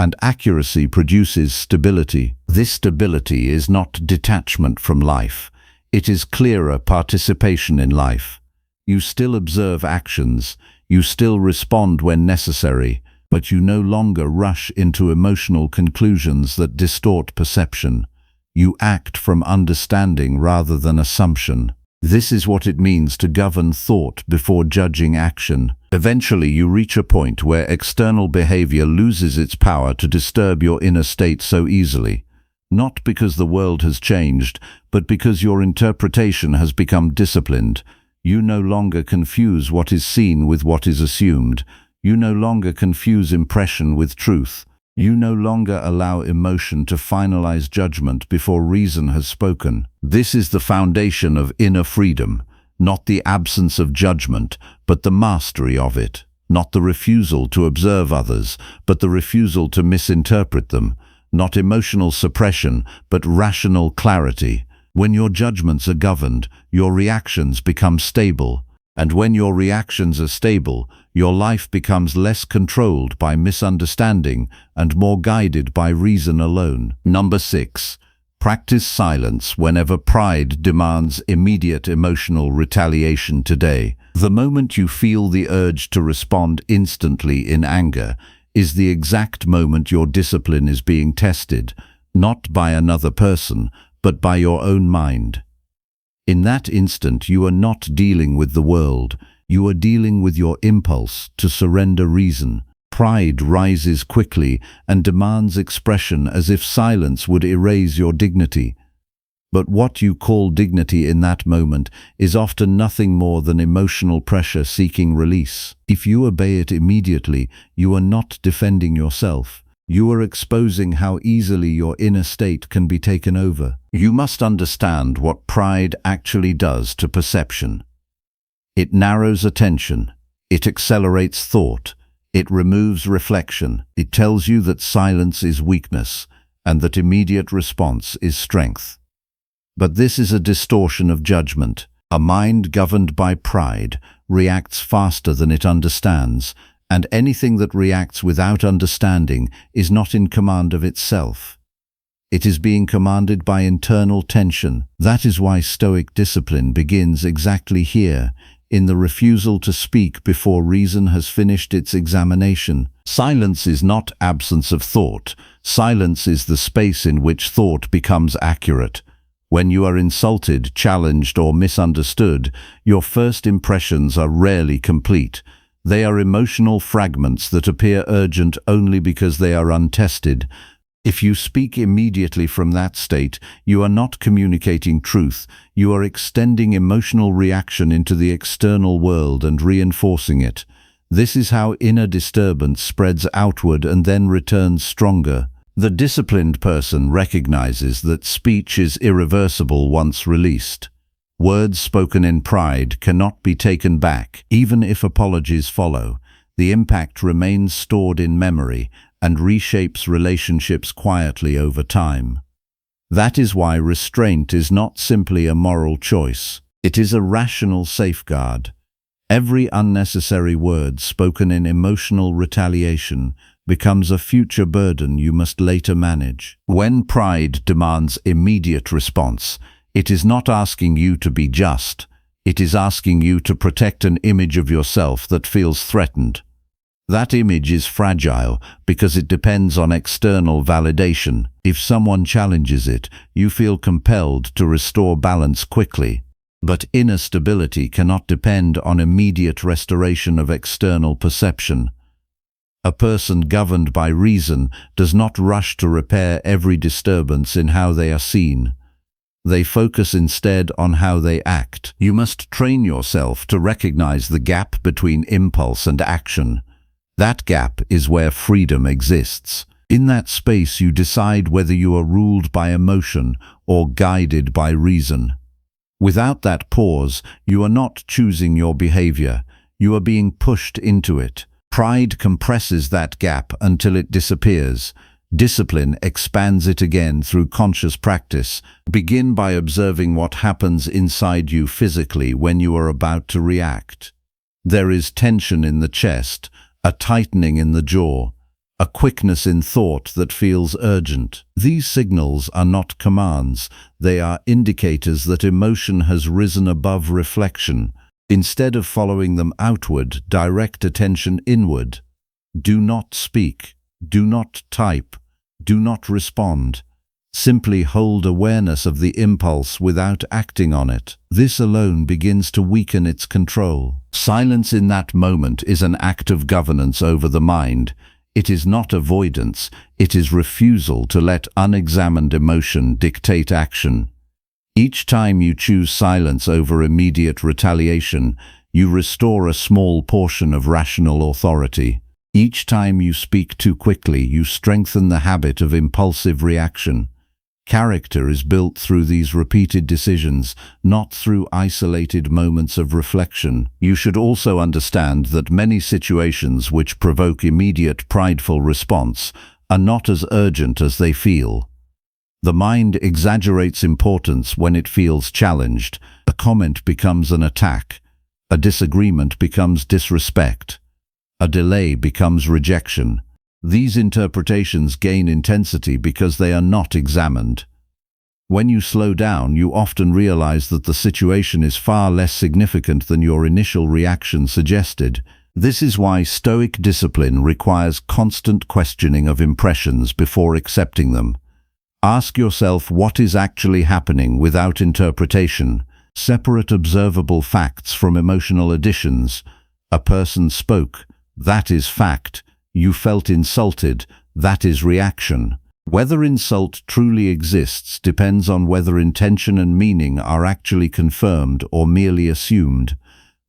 And accuracy produces stability. This stability is not detachment from life. It is clearer participation in life. You still observe actions, you still respond when necessary, but you no longer rush into emotional conclusions that distort perception. You act from understanding rather than assumption. This is what it means to govern thought before judging action. Eventually, you reach a point where external behavior loses its power to disturb your inner state so easily. Not because the world has changed, but because your interpretation has become disciplined. You no longer confuse what is seen with what is assumed. You no longer confuse impression with truth. You no longer allow emotion to finalize judgment before reason has spoken. This is the foundation of inner freedom, not the absence of judgment, but the mastery of it. Not the refusal to observe others, but the refusal to misinterpret them. Not emotional suppression, but rational clarity. When your judgments are governed, your reactions become stable. And when your reactions are stable, your life becomes less controlled by misunderstanding and more guided by reason alone. Number 6. Practice silence whenever pride demands immediate emotional retaliation today. The moment you feel the urge to respond instantly in anger is the exact moment your discipline is being tested, not by another person, but by your own mind. In that instant, you are not dealing with the world. You are dealing with your impulse to surrender reason. Pride rises quickly and demands expression as if silence would erase your dignity. But what you call dignity in that moment is often nothing more than emotional pressure seeking release. If you obey it immediately, you are not defending yourself. You are exposing how easily your inner state can be taken over. You must understand what pride actually does to perception. It narrows attention. It accelerates thought. It removes reflection. It tells you that silence is weakness and that immediate response is strength. But this is a distortion of judgment. A mind governed by pride reacts faster than it understands, and anything that reacts without understanding is not in command of itself. It is being commanded by internal tension. That is why Stoic discipline begins exactly here, in the refusal to speak before reason has finished its examination. Silence is not absence of thought. Silence is the space in which thought becomes accurate. When you are insulted, challenged, or misunderstood, your first impressions are rarely complete. They are emotional fragments that appear urgent only because they are untested. If you speak immediately from that state, you are not communicating truth. You are extending emotional reaction into the external world and reinforcing it. This is how inner disturbance spreads outward and then returns stronger. The disciplined person recognizes that speech is irreversible once released. Words spoken in pride cannot be taken back, even if apologies follow. The impact remains stored in memory and reshapes relationships quietly over time. That is why restraint is not simply a moral choice. It is a rational safeguard. Every unnecessary word spoken in emotional retaliation becomes a future burden you must later manage. When pride demands immediate response, it is not asking you to be just. It is asking you to protect an image of yourself that feels threatened. That image is fragile because it depends on external validation. If someone challenges it, you feel compelled to restore balance quickly. But inner stability cannot depend on immediate restoration of external perception. A person governed by reason does not rush to repair every disturbance in how they are seen. They focus instead on how they act. You must train yourself to recognize the gap between impulse and action. That gap is where freedom exists. In that space you decide whether you are ruled by emotion or guided by reason. Without that pause, you are not choosing your behavior. You are being pushed into it. Pride compresses that gap until it disappears. Discipline expands it again through conscious practice. Begin by observing what happens inside you physically when you are about to react. There is tension in the chest, a tightening in the jaw, a quickness in thought that feels urgent. These signals are not commands. They are indicators that emotion has risen above reflection. Instead of following them outward, direct attention inward. Do not speak. Do not type. Do not respond. Simply hold awareness of the impulse without acting on it. This alone begins to weaken its control. Silence in that moment is an act of governance over the mind. It is not avoidance. It is refusal to let unexamined emotion dictate action. Each time you choose silence over immediate retaliation, you restore a small portion of rational authority. Each time you speak too quickly, you strengthen the habit of impulsive reaction. Character is built through these repeated decisions, not through isolated moments of reflection. You should also understand that many situations which provoke immediate prideful response are not as urgent as they feel. The mind exaggerates importance when it feels challenged. A comment becomes an attack. A disagreement becomes disrespect. A delay becomes rejection. These interpretations gain intensity because they are not examined. When you slow down, you often realize that the situation is far less significant than your initial reaction suggested. This is why Stoic discipline requires constant questioning of impressions before accepting them. Ask yourself what is actually happening without interpretation. Separate observable facts from emotional additions. A person spoke. That is fact. You felt insulted. That is reaction. Whether insult truly exists depends on whether intention and meaning are actually confirmed or merely assumed.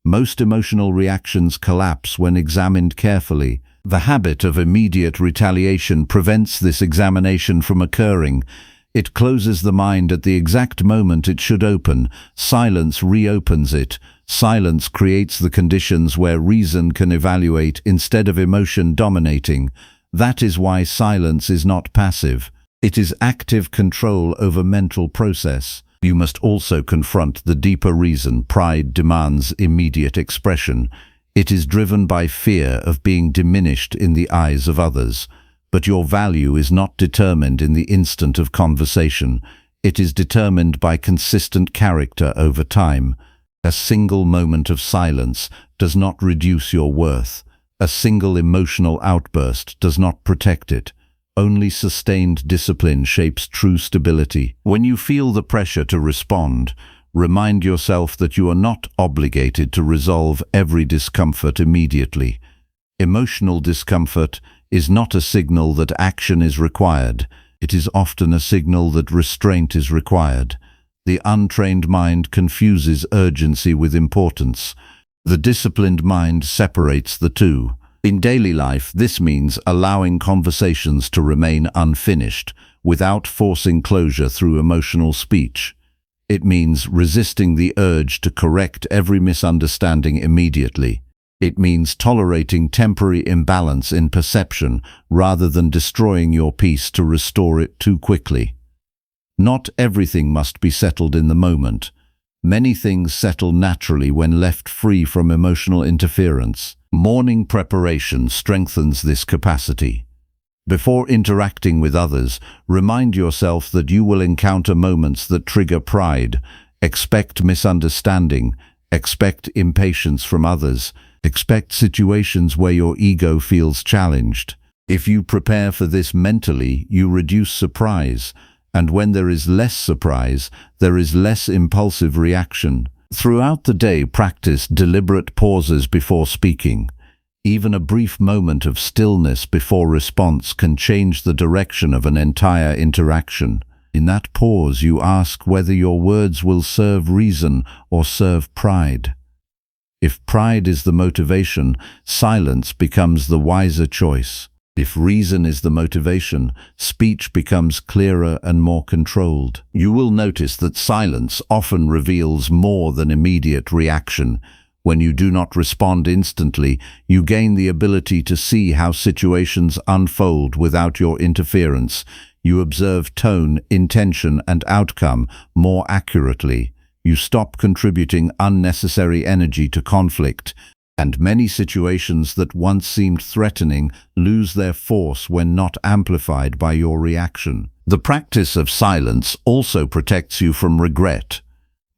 Most emotional reactions collapse when examined carefully. The habit of immediate retaliation prevents this examination from occurring. It closes the mind at the exact moment it should open. Silence reopens it. Silence creates the conditions where reason can evaluate instead of emotion dominating. That is why silence is not passive. It is active control over mental process. You must also confront the deeper reason pride demands immediate expression. It is driven by fear of being diminished in the eyes of others. But your value is not determined in the instant of conversation. It is determined by consistent character over time. A single moment of silence does not reduce your worth. A single emotional outburst does not protect it. Only sustained discipline shapes true stability. When you feel the pressure to respond, remind yourself that you are not obligated to resolve every discomfort immediately. Emotional discomfort is not a signal that action is required. It is often a signal that restraint is required. The untrained mind confuses urgency with importance. The disciplined mind separates the two. In daily life, this means allowing conversations to remain unfinished without forcing closure through emotional speech. It means resisting the urge to correct every misunderstanding immediately. It means tolerating temporary imbalance in perception rather than destroying your peace to restore it too quickly. Not everything must be settled in the moment. Many things settle naturally when left free from emotional interference. Morning preparation strengthens this capacity. Before interacting with others, remind yourself that you will encounter moments that trigger pride. Expect misunderstanding, expect impatience from others, expect situations where your ego feels challenged. If you prepare for this mentally, you reduce surprise. And when there is less surprise, there is less impulsive reaction. Throughout the day, practice deliberate pauses before speaking. Even a brief moment of stillness before response can change the direction of an entire interaction. In that pause, you ask whether your words will serve reason or serve pride. If pride is the motivation, silence becomes the wiser choice. If reason is the motivation, speech becomes clearer and more controlled. You will notice that silence often reveals more than immediate reaction. When you do not respond instantly, you gain the ability to see how situations unfold without your interference. You observe tone, intention, and outcome more accurately. You stop contributing unnecessary energy to conflict. And many situations that once seemed threatening lose their force when not amplified by your reaction. The practice of silence also protects you from regret.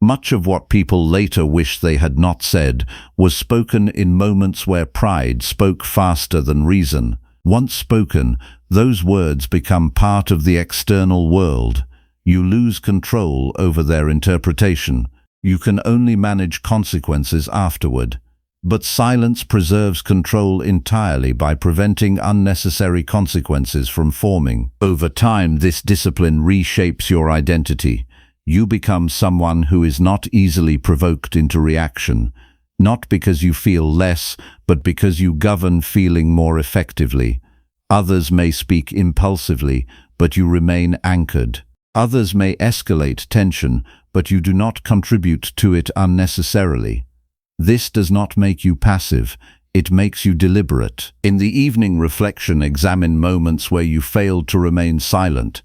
Much of what people later wish they had not said was spoken in moments where pride spoke faster than reason. Once spoken, those words become part of the external world. You lose control over their interpretation. You can only manage consequences afterward. But silence preserves control entirely by preventing unnecessary consequences from forming. Over time, this discipline reshapes your identity. You become someone who is not easily provoked into reaction, not because you feel less, but because you govern feeling more effectively. Others may speak impulsively, but you remain anchored. Others may escalate tension, but you do not contribute to it unnecessarily. This does not make you passive, it makes you deliberate. In the evening reflection, examine moments where you failed to remain silent.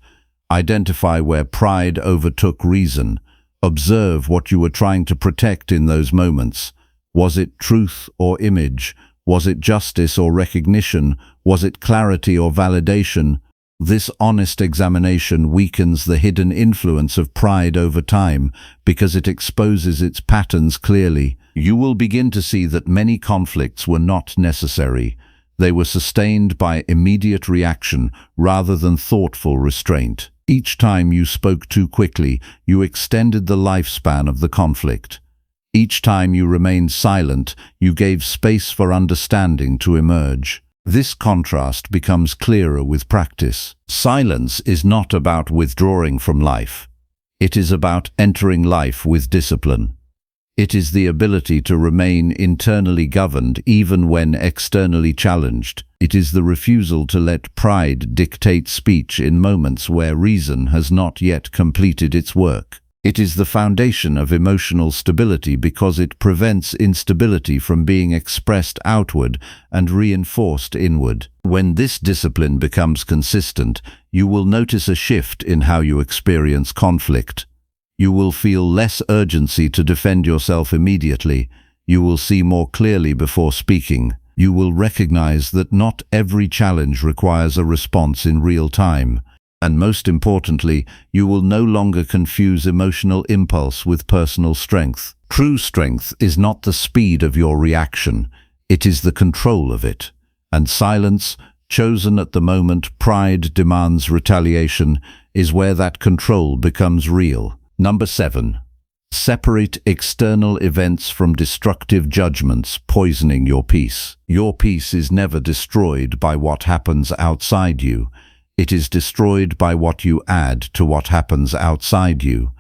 Identify where pride overtook reason. Observe what you were trying to protect in those moments. Was it truth or image? Was it justice or recognition? Was it clarity or validation? This honest examination weakens the hidden influence of pride over time because it exposes its patterns clearly. You will begin to see that many conflicts were not necessary. They were sustained by immediate reaction rather than thoughtful restraint. Each time you spoke too quickly, you extended the lifespan of the conflict. Each time you remained silent, you gave space for understanding to emerge. This contrast becomes clearer with practice. Silence is not about withdrawing from life. It is about entering life with discipline. It is the ability to remain internally governed even when externally challenged. It is the refusal to let pride dictate speech in moments where reason has not yet completed its work. It is the foundation of emotional stability because it prevents instability from being expressed outward and reinforced inward. When this discipline becomes consistent, you will notice a shift in how you experience conflict. You will feel less urgency to defend yourself immediately. You will see more clearly before speaking. You will recognize that not every challenge requires a response in real time. And most importantly, you will no longer confuse emotional impulse with personal strength. True strength is not the speed of your reaction, it is the control of it. And silence, chosen at the moment pride demands retaliation, is where that control becomes real. Number 7. Separate external events from destructive judgments, poisoning your peace. Your peace is never destroyed by what happens outside you. It is destroyed by what you add to what happens outside you.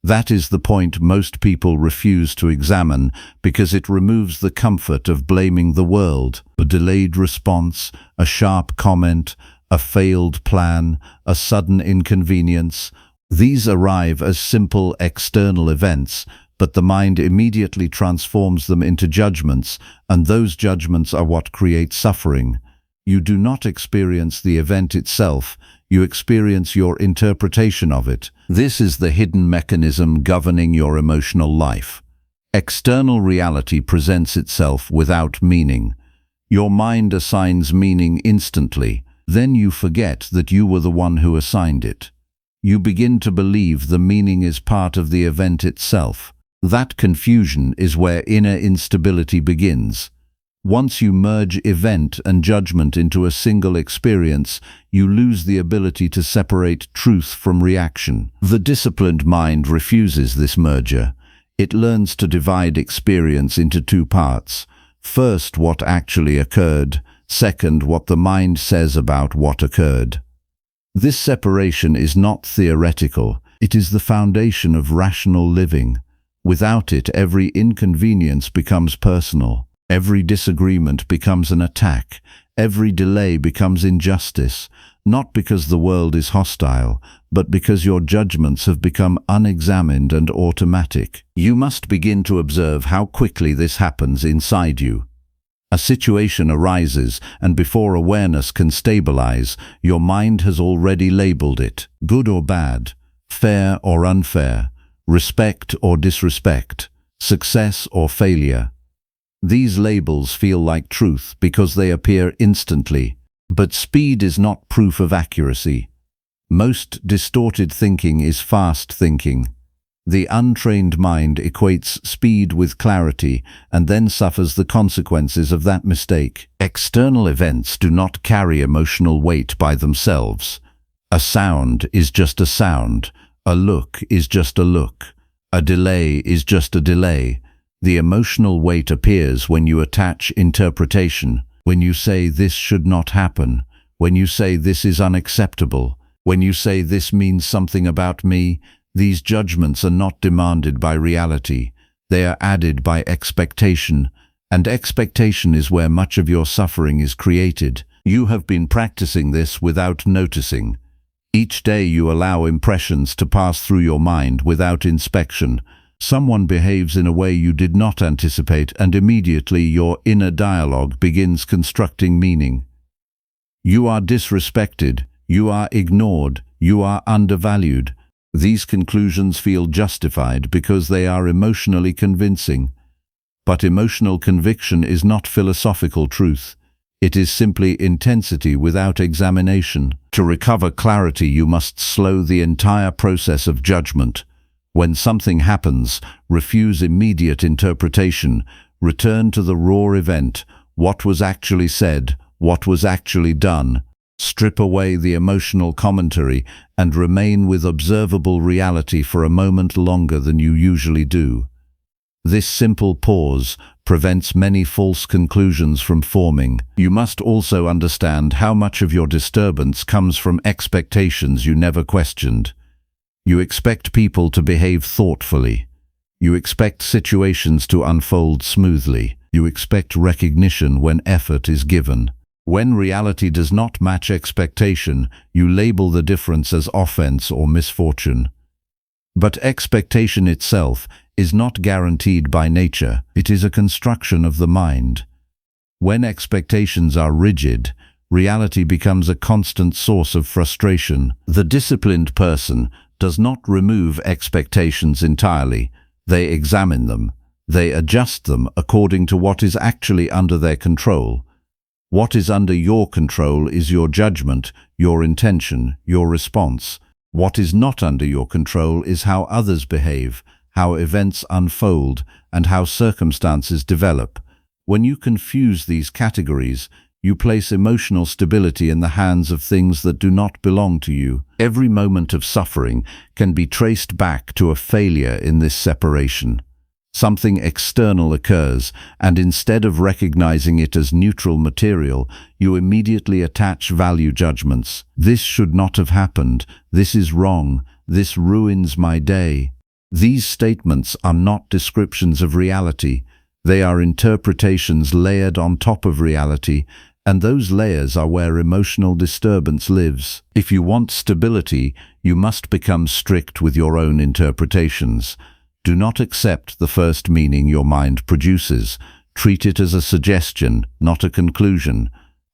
That is the point most people refuse to examine because it removes the comfort of blaming the world. A delayed response, a sharp comment, a failed plan, a sudden inconvenience. These arrive as simple external events, but the mind immediately transforms them into judgments, and those judgments are what create suffering. You do not experience the event itself, you experience your interpretation of it. This is the hidden mechanism governing your emotional life. External reality presents itself without meaning. Your mind assigns meaning instantly. Then you forget that you were the one who assigned it. You begin to believe the meaning is part of the event itself. That confusion is where inner instability begins. Once you merge event and judgment into a single experience, you lose the ability to separate truth from reaction. The disciplined mind refuses this merger. It learns to divide experience into two parts. First, what actually occurred. Second, what the mind says about what occurred. This separation is not theoretical. It is the foundation of rational living. Without it, every inconvenience becomes personal. Every disagreement becomes an attack. Every delay becomes injustice, not because the world is hostile, but because your judgments have become unexamined and automatic. You must begin to observe how quickly this happens inside you. A situation arises, and before awareness can stabilize, your mind has already labeled it, good or bad, fair or unfair, respect or disrespect, success or failure. These labels feel like truth because they appear instantly, but speed is not proof of accuracy. Most distorted thinking is fast thinking. The untrained mind equates speed with clarity and then suffers the consequences of that mistake. External events do not carry emotional weight by themselves. A sound is just a sound. A look is just a look. A delay is just a delay. The emotional weight appears when you attach interpretation, when you say this should not happen, when you say this is unacceptable, when you say this means something about me. These judgments are not demanded by reality. They are added by expectation, and expectation is where much of your suffering is created. You have been practicing this without noticing. Each day you allow impressions to pass through your mind without inspection. Someone behaves in a way you did not anticipate, and immediately your inner dialogue begins constructing meaning. You are disrespected, you are ignored, you are undervalued. These conclusions feel justified because they are emotionally convincing. But emotional conviction is not philosophical truth. It is simply intensity without examination. To recover clarity, you must slow the entire process of judgment. When something happens, refuse immediate interpretation. Return to the raw event, what was actually said, what was actually done. Strip away the emotional commentary and remain with observable reality for a moment longer than you usually do. This simple pause prevents many false conclusions from forming. You must also understand how much of your disturbance comes from expectations you never questioned. You expect people to behave thoughtfully. You expect situations to unfold smoothly. You expect recognition when effort is given. When reality does not match expectation, you label the difference as offense or misfortune. But expectation itself is not guaranteed by nature. It is a construction of the mind. When expectations are rigid, reality becomes a constant source of frustration. The disciplined person does not remove expectations entirely. They examine them. They adjust them according to what is actually under their control. What is under your control is your judgment, your intention, your response. What is not under your control is how others behave, how events unfold, and how circumstances develop. When you confuse these categories, you place emotional stability in the hands of things that do not belong to you. Every moment of suffering can be traced back to a failure in this separation. Something external occurs, and instead of recognizing it as neutral material, you immediately attach value judgments. This should not have happened. This is wrong. This ruins my day. These statements are not descriptions of reality. They are interpretations layered on top of reality, and those layers are where emotional disturbance lives. If you want stability, you must become strict with your own interpretations. Do not accept the first meaning your mind produces. Treat it as a suggestion, not a conclusion.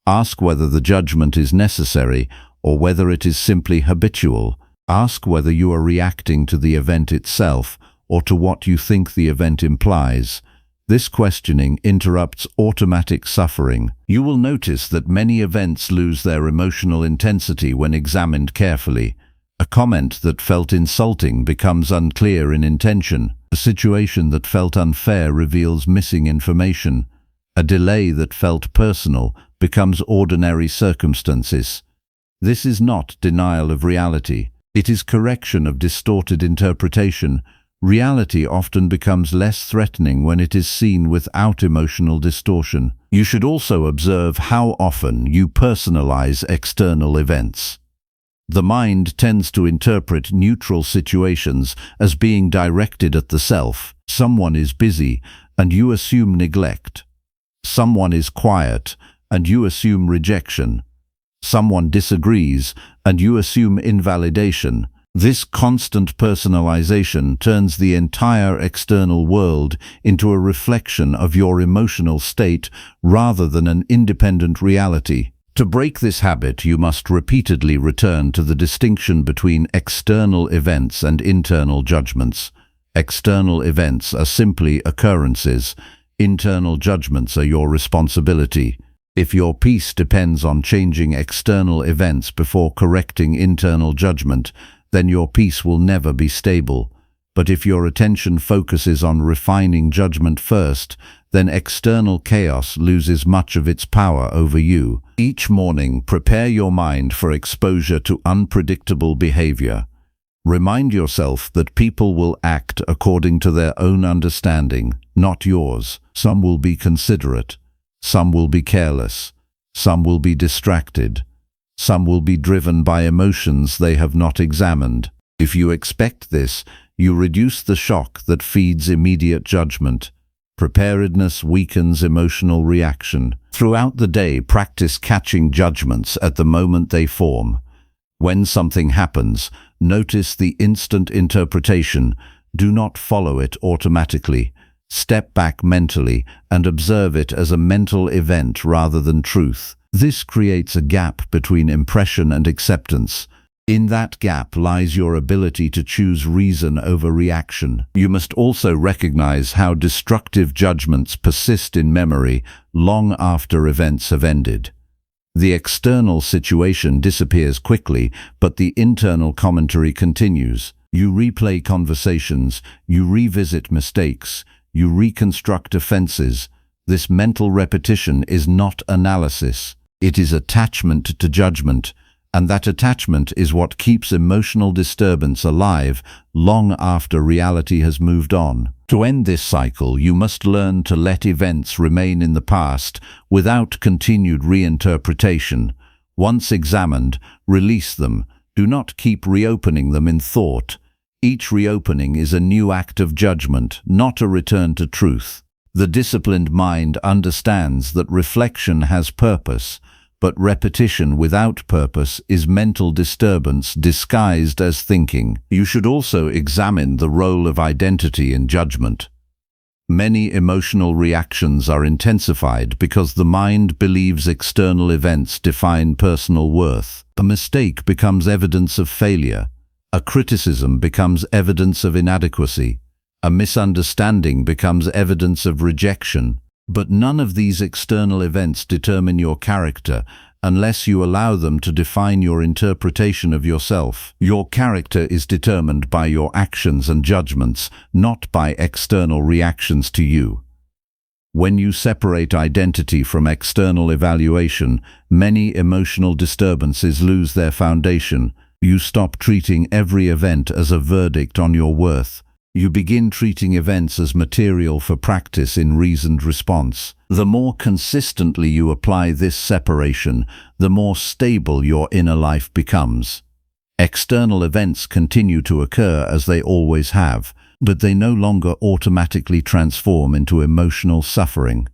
Ask whether the judgment is necessary or whether it is simply habitual. Ask whether you are reacting to the event itself or to what you think the event implies. This questioning interrupts automatic suffering. You will notice that many events lose their emotional intensity when examined carefully. A comment that felt insulting becomes unclear in intention. A situation that felt unfair reveals missing information. A delay that felt personal becomes ordinary circumstances. This is not denial of reality. It is correction of distorted interpretation. Reality often becomes less threatening when it is seen without emotional distortion. You should also observe how often you personalize external events. The mind tends to interpret neutral situations as being directed at the self. Someone is busy, and you assume neglect. Someone is quiet, and you assume rejection. Someone disagrees, and you assume invalidation. This constant personalization turns the entire external world into a reflection of your emotional state rather than an independent reality. To break this habit, you must repeatedly return to the distinction between external events and internal judgments. External events are simply occurrences. Internal judgments are your responsibility. If your peace depends on changing external events before correcting internal judgment, then your peace will never be stable. But if your attention focuses on refining judgment first, then external chaos loses much of its power over you. Each morning, prepare your mind for exposure to unpredictable behavior. Remind yourself that people will act according to their own understanding, not yours. Some will be considerate. Some will be careless. Some will be distracted. Some will be driven by emotions they have not examined. If you expect this, you reduce the shock that feeds immediate judgment. Preparedness weakens emotional reaction. Throughout the day, practice catching judgments at the moment they form. When something happens, notice the instant interpretation. Do not follow it automatically. Step back mentally and observe it as a mental event rather than truth. This creates a gap between impression and acceptance. In that gap lies your ability to choose reason over reaction. You must also recognize how destructive judgments persist in memory long after events have ended. The external situation disappears quickly, but the internal commentary continues. You replay conversations, you revisit mistakes, you reconstruct offenses. This mental repetition is not analysis. It is attachment to judgment, and that attachment is what keeps emotional disturbance alive long after reality has moved on. To end this cycle, you must learn to let events remain in the past without continued reinterpretation. Once examined, release them. Do not keep reopening them in thought. Each reopening is a new act of judgment, not a return to truth. The disciplined mind understands that reflection has purpose, but repetition without purpose is mental disturbance disguised as thinking. You should also examine the role of identity in judgment. Many emotional reactions are intensified because the mind believes external events define personal worth. A mistake becomes evidence of failure. A criticism becomes evidence of inadequacy. A misunderstanding becomes evidence of rejection. But none of these external events determine your character unless you allow them to define your interpretation of yourself. Your character is determined by your actions and judgments, not by external reactions to you. When you separate identity from external evaluation, many emotional disturbances lose their foundation. You stop treating every event as a verdict on your worth. You begin treating events as material for practice in reasoned response. The more consistently you apply this separation, the more stable your inner life becomes. External events continue to occur as they always have, but they no longer automatically transform into emotional suffering.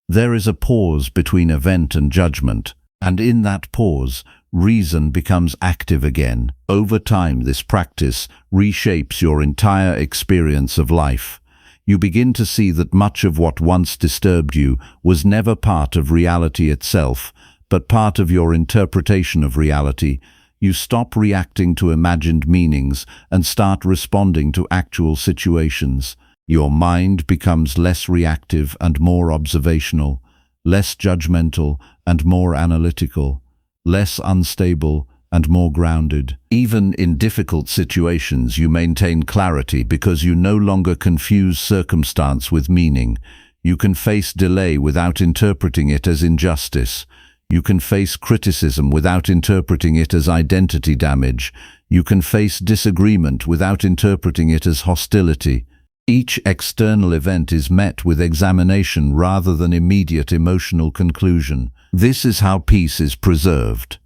There is a pause between event and judgment, and in that pause, reason becomes active again. Over time, this practice reshapes your entire experience of life. You begin to see that much of what once disturbed you was never part of reality itself, but part of your interpretation of reality. You stop reacting to imagined meanings and start responding to actual situations. Your mind becomes less reactive and more observational, less judgmental and more analytical, less unstable and more grounded. Even in difficult situations, you maintain clarity because you no longer confuse circumstance with meaning. You can face delay without interpreting it as injustice. You can face criticism without interpreting it as identity damage. You can face disagreement without interpreting it as hostility. Each external event is met with examination rather than immediate emotional conclusion. This is how peace is preserved.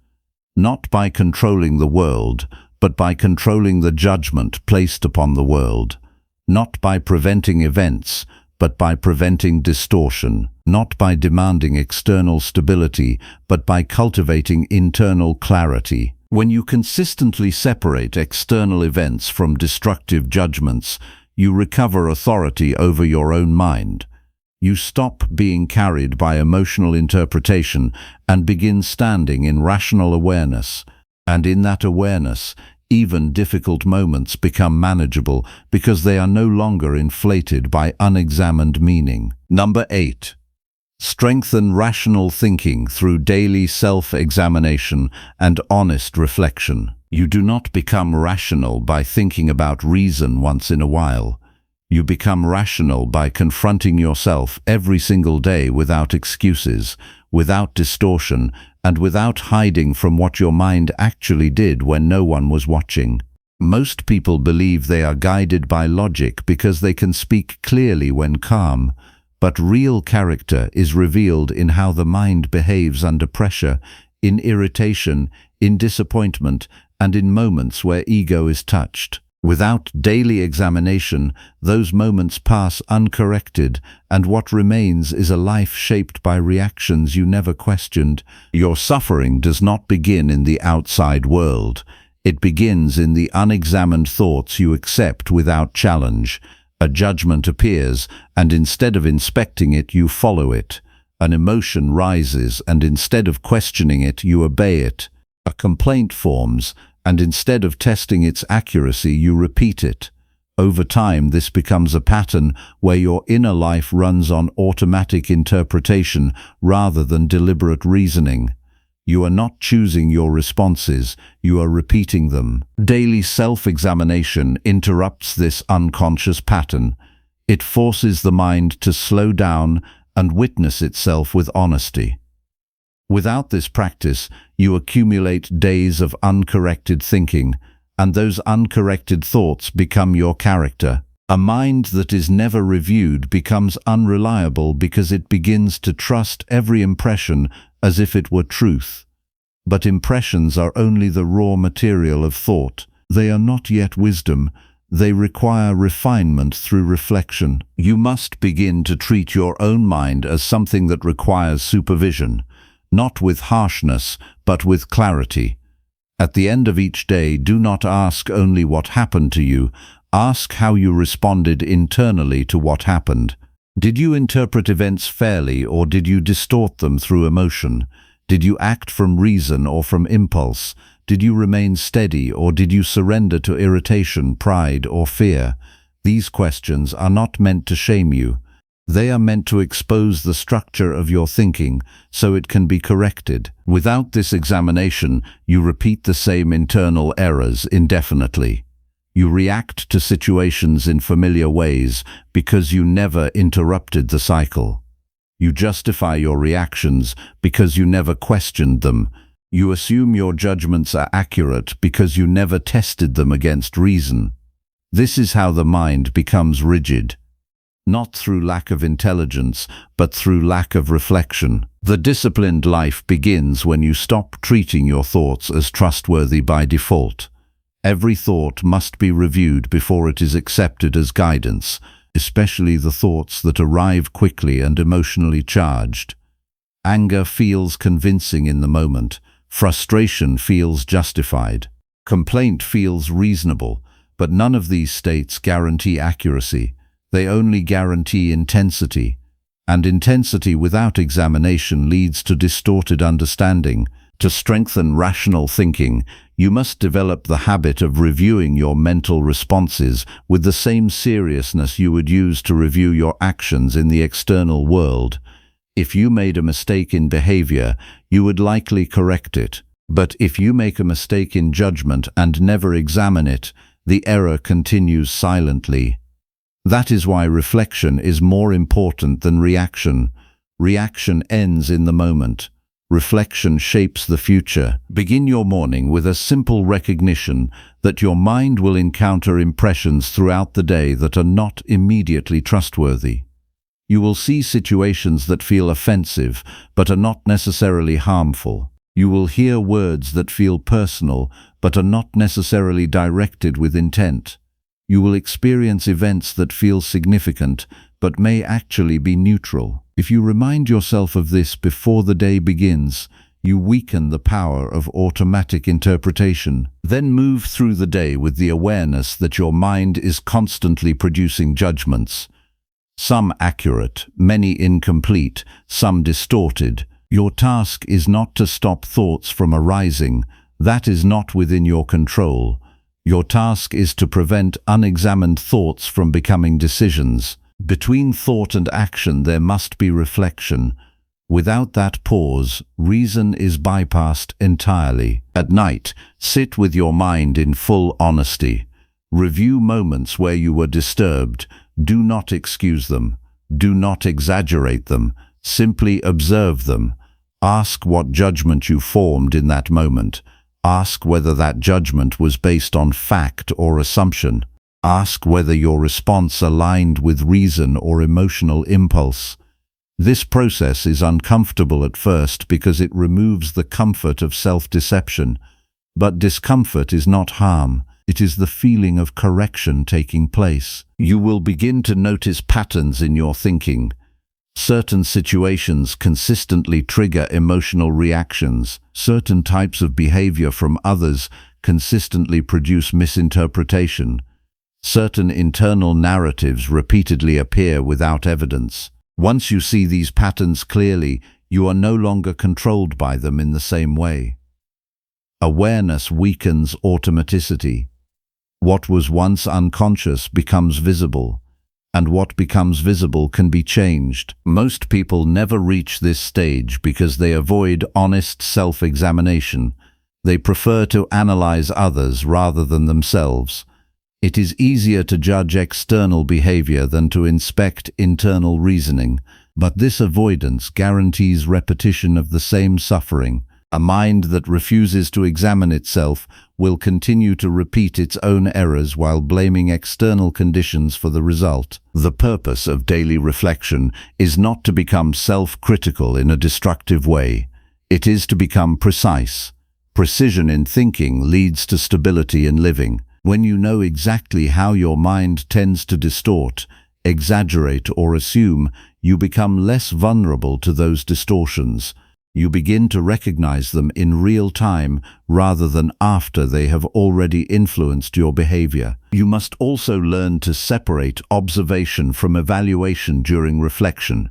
Not by controlling the world, but by controlling the judgment placed upon the world. Not by preventing events, but by preventing distortion. Not by demanding external stability, but by cultivating internal clarity. When you consistently separate external events from destructive judgments, you recover authority over your own mind. You stop being carried by emotional interpretation and begin standing in rational awareness. And in that awareness, even difficult moments become manageable because they are no longer inflated by unexamined meaning. Number 8. Strengthen rational thinking through daily self-examination and honest reflection. You do not become rational by thinking about reason once in a while. You become rational by confronting yourself every single day without excuses, without distortion, and without hiding from what your mind actually did when no one was watching. Most people believe they are guided by logic because they can speak clearly when calm, but real character is revealed in how the mind behaves under pressure, in irritation, in disappointment, and in moments where ego is touched. Without daily examination, those moments pass uncorrected, and what remains is a life shaped by reactions you never questioned. Your suffering does not begin in the outside world. It begins in the unexamined thoughts you accept without challenge. A judgment appears, and instead of inspecting it, you follow it. An emotion rises, and instead of questioning it, you obey it. A complaint forms, and instead of testing its accuracy, you repeat it. Over time, this becomes a pattern where your inner life runs on automatic interpretation rather than deliberate reasoning. You are not choosing your responses, you are repeating them. Daily self-examination interrupts this unconscious pattern. It forces the mind to slow down and witness itself with honesty. Without this practice, you accumulate days of uncorrected thinking, and those uncorrected thoughts become your character. A mind that is never reviewed becomes unreliable because it begins to trust every impression as if it were truth. But impressions are only the raw material of thought. They are not yet wisdom. They require refinement through reflection. You must begin to treat your own mind as something that requires supervision. Not with harshness, but with clarity. At the end of each day, do not ask only what happened to you. Ask how you responded internally to what happened. Did you interpret events fairly, or did you distort them through emotion? Did you act from reason or from impulse? Did you remain steady, or did you surrender to irritation, pride, or fear? These questions are not meant to shame you. They are meant to expose the structure of your thinking so it can be corrected. Without this examination, you repeat the same internal errors indefinitely. You react to situations in familiar ways because you never interrupted the cycle. You justify your reactions because you never questioned them. You assume your judgments are accurate because you never tested them against reason. This is how the mind becomes rigid. Not through lack of intelligence, but through lack of reflection. The disciplined life begins when you stop treating your thoughts as trustworthy by default. Every thought must be reviewed before it is accepted as guidance, especially the thoughts that arrive quickly and emotionally charged. Anger feels convincing in the moment. Frustration feels justified. Complaint feels reasonable, but none of these states guarantee accuracy. They only guarantee intensity. And intensity without examination leads to distorted understanding. To strengthen rational thinking, you must develop the habit of reviewing your mental responses with the same seriousness you would use to review your actions in the external world. If you made a mistake in behavior, you would likely correct it. But if you make a mistake in judgment and never examine it, the error continues silently. That is why reflection is more important than reaction. Reaction ends in the moment. Reflection shapes the future. Begin your morning with a simple recognition that your mind will encounter impressions throughout the day that are not immediately trustworthy. You will see situations that feel offensive but are not necessarily harmful. You will hear words that feel personal but are not necessarily directed with intent. You will experience events that feel significant but may actually be neutral. If you remind yourself of this before the day begins, you weaken the power of automatic interpretation. Then move through the day with the awareness that your mind is constantly producing judgments. Some accurate, many incomplete, some distorted. Your task is not to stop thoughts from arising. That is not within your control. Your task is to prevent unexamined thoughts from becoming decisions. Between thought and action there must be reflection. Without that pause, reason is bypassed entirely. At night, sit with your mind in full honesty. Review moments where you were disturbed. Do not excuse them. Do not exaggerate them. Simply observe them. Ask what judgment you formed in that moment. Ask whether that judgment was based on fact or assumption. Ask whether your response aligned with reason or emotional impulse. This process is uncomfortable at first because it removes the comfort of self-deception. But discomfort is not harm. It is the feeling of correction taking place. You will begin to notice patterns in your thinking. Certain situations consistently trigger emotional reactions. Certain types of behavior from others consistently produce misinterpretation. Certain internal narratives repeatedly appear without evidence. Once you see these patterns clearly, you are no longer controlled by them in the same way. Awareness weakens automaticity. What was once unconscious becomes visible, and what becomes visible can be changed. Most people never reach this stage because they avoid honest self-examination. They prefer to analyze others rather than themselves. It is easier to judge external behavior than to inspect internal reasoning, but this avoidance guarantees repetition of the same suffering. A mind that refuses to examine itself will continue to repeat its own errors while blaming external conditions for the result. The purpose of daily reflection is not to become self-critical in a destructive way. It is to become precise. Precision in thinking leads to stability in living. When you know exactly how your mind tends to distort, exaggerate, or assume, you become less vulnerable to those distortions. You begin to recognize them in real time rather than after they have already influenced your behavior. You must also learn to separate observation from evaluation during reflection.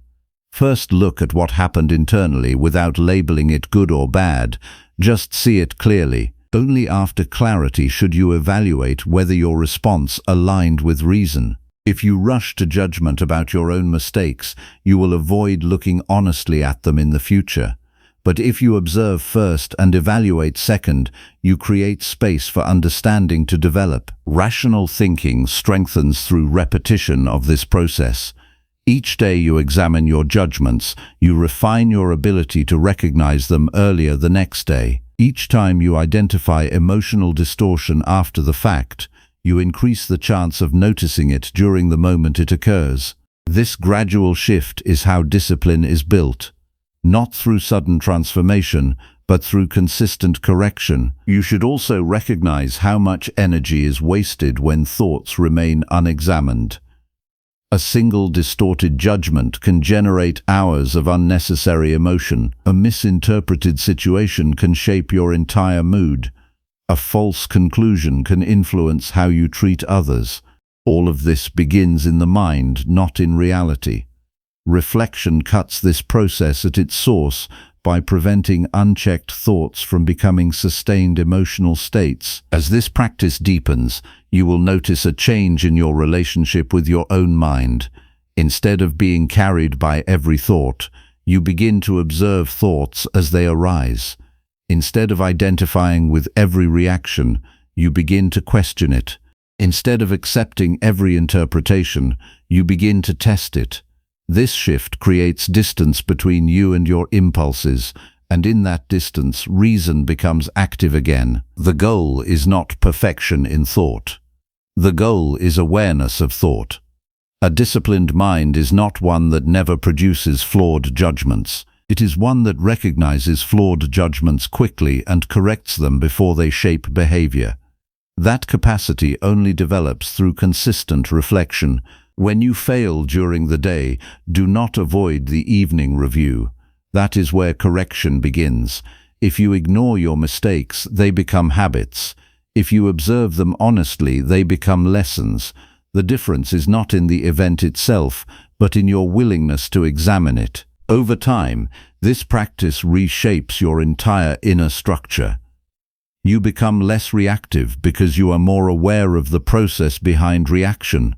First, look at what happened internally without labeling it good or bad. Just see it clearly. Only after clarity should you evaluate whether your response aligned with reason. If you rush to judgment about your own mistakes, you will avoid looking honestly at them in the future. But if you observe first and evaluate second, you create space for understanding to develop. Rational thinking strengthens through repetition of this process. Each day you examine your judgments, you refine your ability to recognize them earlier the next day. Each time you identify emotional distortion after the fact, you increase the chance of noticing it during the moment it occurs. This gradual shift is how discipline is built. Not through sudden transformation, but through consistent correction. You should also recognize how much energy is wasted when thoughts remain unexamined. A single distorted judgment can generate hours of unnecessary emotion. A misinterpreted situation can shape your entire mood. A false conclusion can influence how you treat others. All of this begins in the mind, not in reality. Reflection cuts this process at its source by preventing unchecked thoughts from becoming sustained emotional states. As this practice deepens, you will notice a change in your relationship with your own mind. Instead of being carried by every thought, you begin to observe thoughts as they arise. Instead of identifying with every reaction, you begin to question it. Instead of accepting every interpretation, you begin to test it. This shift creates distance between you and your impulses, and in that distance, reason becomes active again. The goal is not perfection in thought. The goal is awareness of thought. A disciplined mind is not one that never produces flawed judgments. It is one that recognizes flawed judgments quickly and corrects them before they shape behavior. That capacity only develops through consistent reflection. When you fail during the day, do not avoid the evening review. That is where correction begins. If you ignore your mistakes, they become habits. If you observe them honestly, they become lessons. The difference is not in the event itself, but in your willingness to examine it. Over time, this practice reshapes your entire inner structure. You become less reactive because you are more aware of the process behind reaction.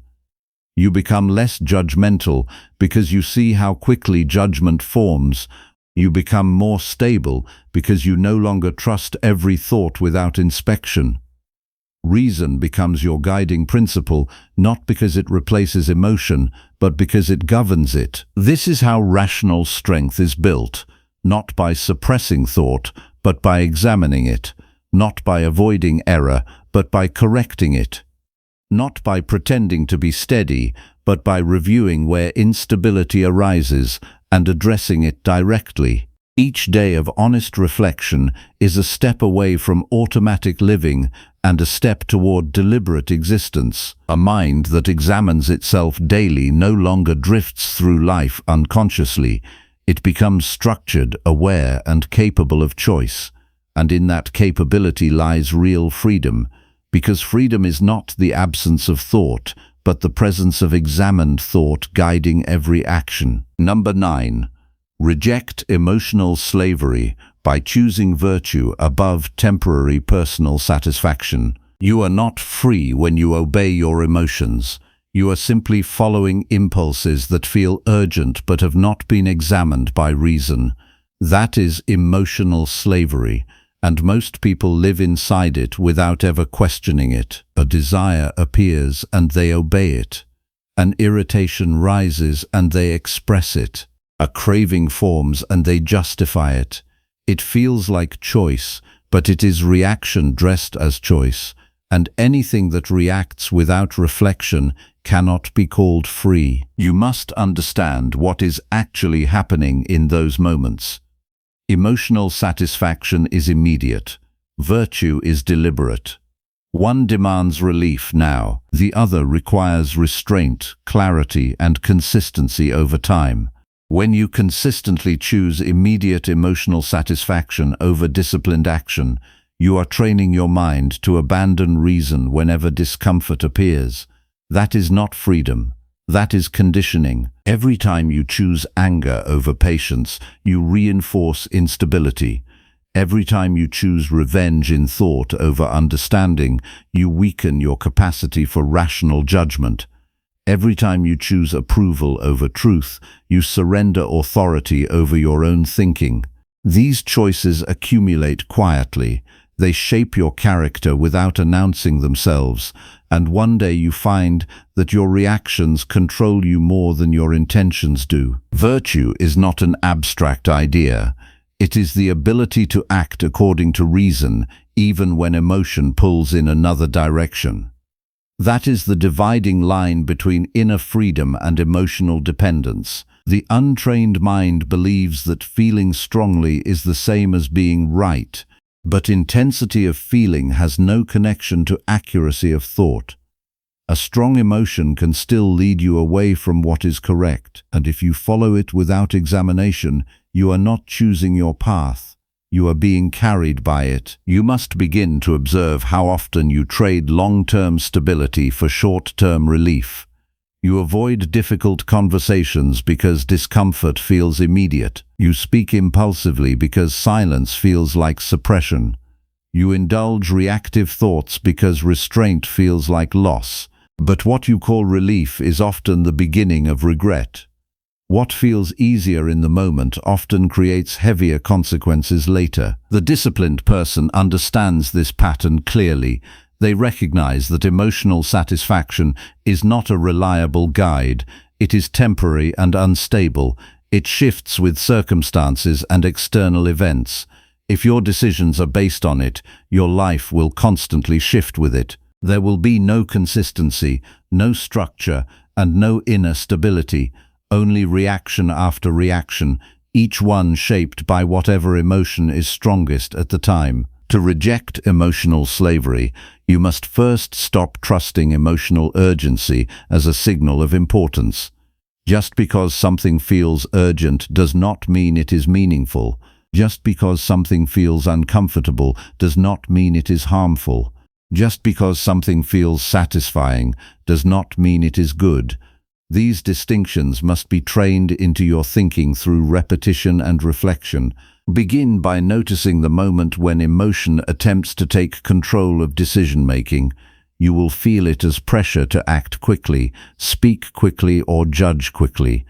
You become less judgmental because you see how quickly judgment forms. You become more stable because you no longer trust every thought without inspection. Reason becomes your guiding principle, not because it replaces emotion, but because it governs it. This is how rational strength is built, not by suppressing thought, but by examining it, not by avoiding error, but by correcting it. Not by pretending to be steady, but by reviewing where instability arises and addressing it directly. Each day of honest reflection is a step away from automatic living and a step toward deliberate existence. A mind that examines itself daily no longer drifts through life unconsciously. It becomes structured, aware, and capable of choice. And in that capability lies real freedom. Because freedom is not the absence of thought, but the presence of examined thought guiding every action. Number 9. Reject emotional slavery by choosing virtue above temporary personal satisfaction. You are not free when you obey your emotions. You are simply following impulses that feel urgent but have not been examined by reason. That is emotional slavery. And most people live inside it without ever questioning it. A desire appears and they obey it. An irritation rises and they express it. A craving forms and they justify it. It feels like choice, but it is reaction dressed as choice. And anything that reacts without reflection cannot be called free. You must understand what is actually happening in those moments. Emotional satisfaction is immediate. Virtue is deliberate. One demands relief now. The other requires restraint, clarity, and consistency over time. When you consistently choose immediate emotional satisfaction over disciplined action, you are training your mind to abandon reason whenever discomfort appears. That is not freedom. That is conditioning. Every time you choose anger over patience, you reinforce instability. Every time you choose revenge in thought over understanding, you weaken your capacity for rational judgment. Every time you choose approval over truth, you surrender authority over your own thinking. These choices accumulate quietly. They shape your character without announcing themselves, and one day you find that your reactions control you more than your intentions do. Virtue is not an abstract idea. It is the ability to act according to reason, even when emotion pulls in another direction. That is the dividing line between inner freedom and emotional dependence. The untrained mind believes that feeling strongly is the same as being right, but intensity of feeling has no connection to accuracy of thought. A strong emotion can still lead you away from what is correct, and if you follow it without examination, you are not choosing your path. You are being carried by it. You must begin to observe how often you trade long-term stability for short-term relief. You avoid difficult conversations because discomfort feels immediate. You speak impulsively because silence feels like suppression. You indulge reactive thoughts because restraint feels like loss. But what you call relief is often the beginning of regret. What feels easier in the moment often creates heavier consequences later. The disciplined person understands this pattern clearly. They recognize that emotional satisfaction is not a reliable guide. It is temporary and unstable. It shifts with circumstances and external events. If your decisions are based on it, your life will constantly shift with it. There will be no consistency, no structure, and no inner stability. Only reaction after reaction, each one shaped by whatever emotion is strongest at the time. To reject emotional slavery, you must first stop trusting emotional urgency as a signal of importance. Just because something feels urgent does not mean it is meaningful. Just because something feels uncomfortable does not mean it is harmful. Just because something feels satisfying does not mean it is good. These distinctions must be trained into your thinking through repetition and reflection. Begin by noticing the moment when emotion attempts to take control of decision-making. You will feel it as pressure to act quickly, speak quickly, or judge quickly.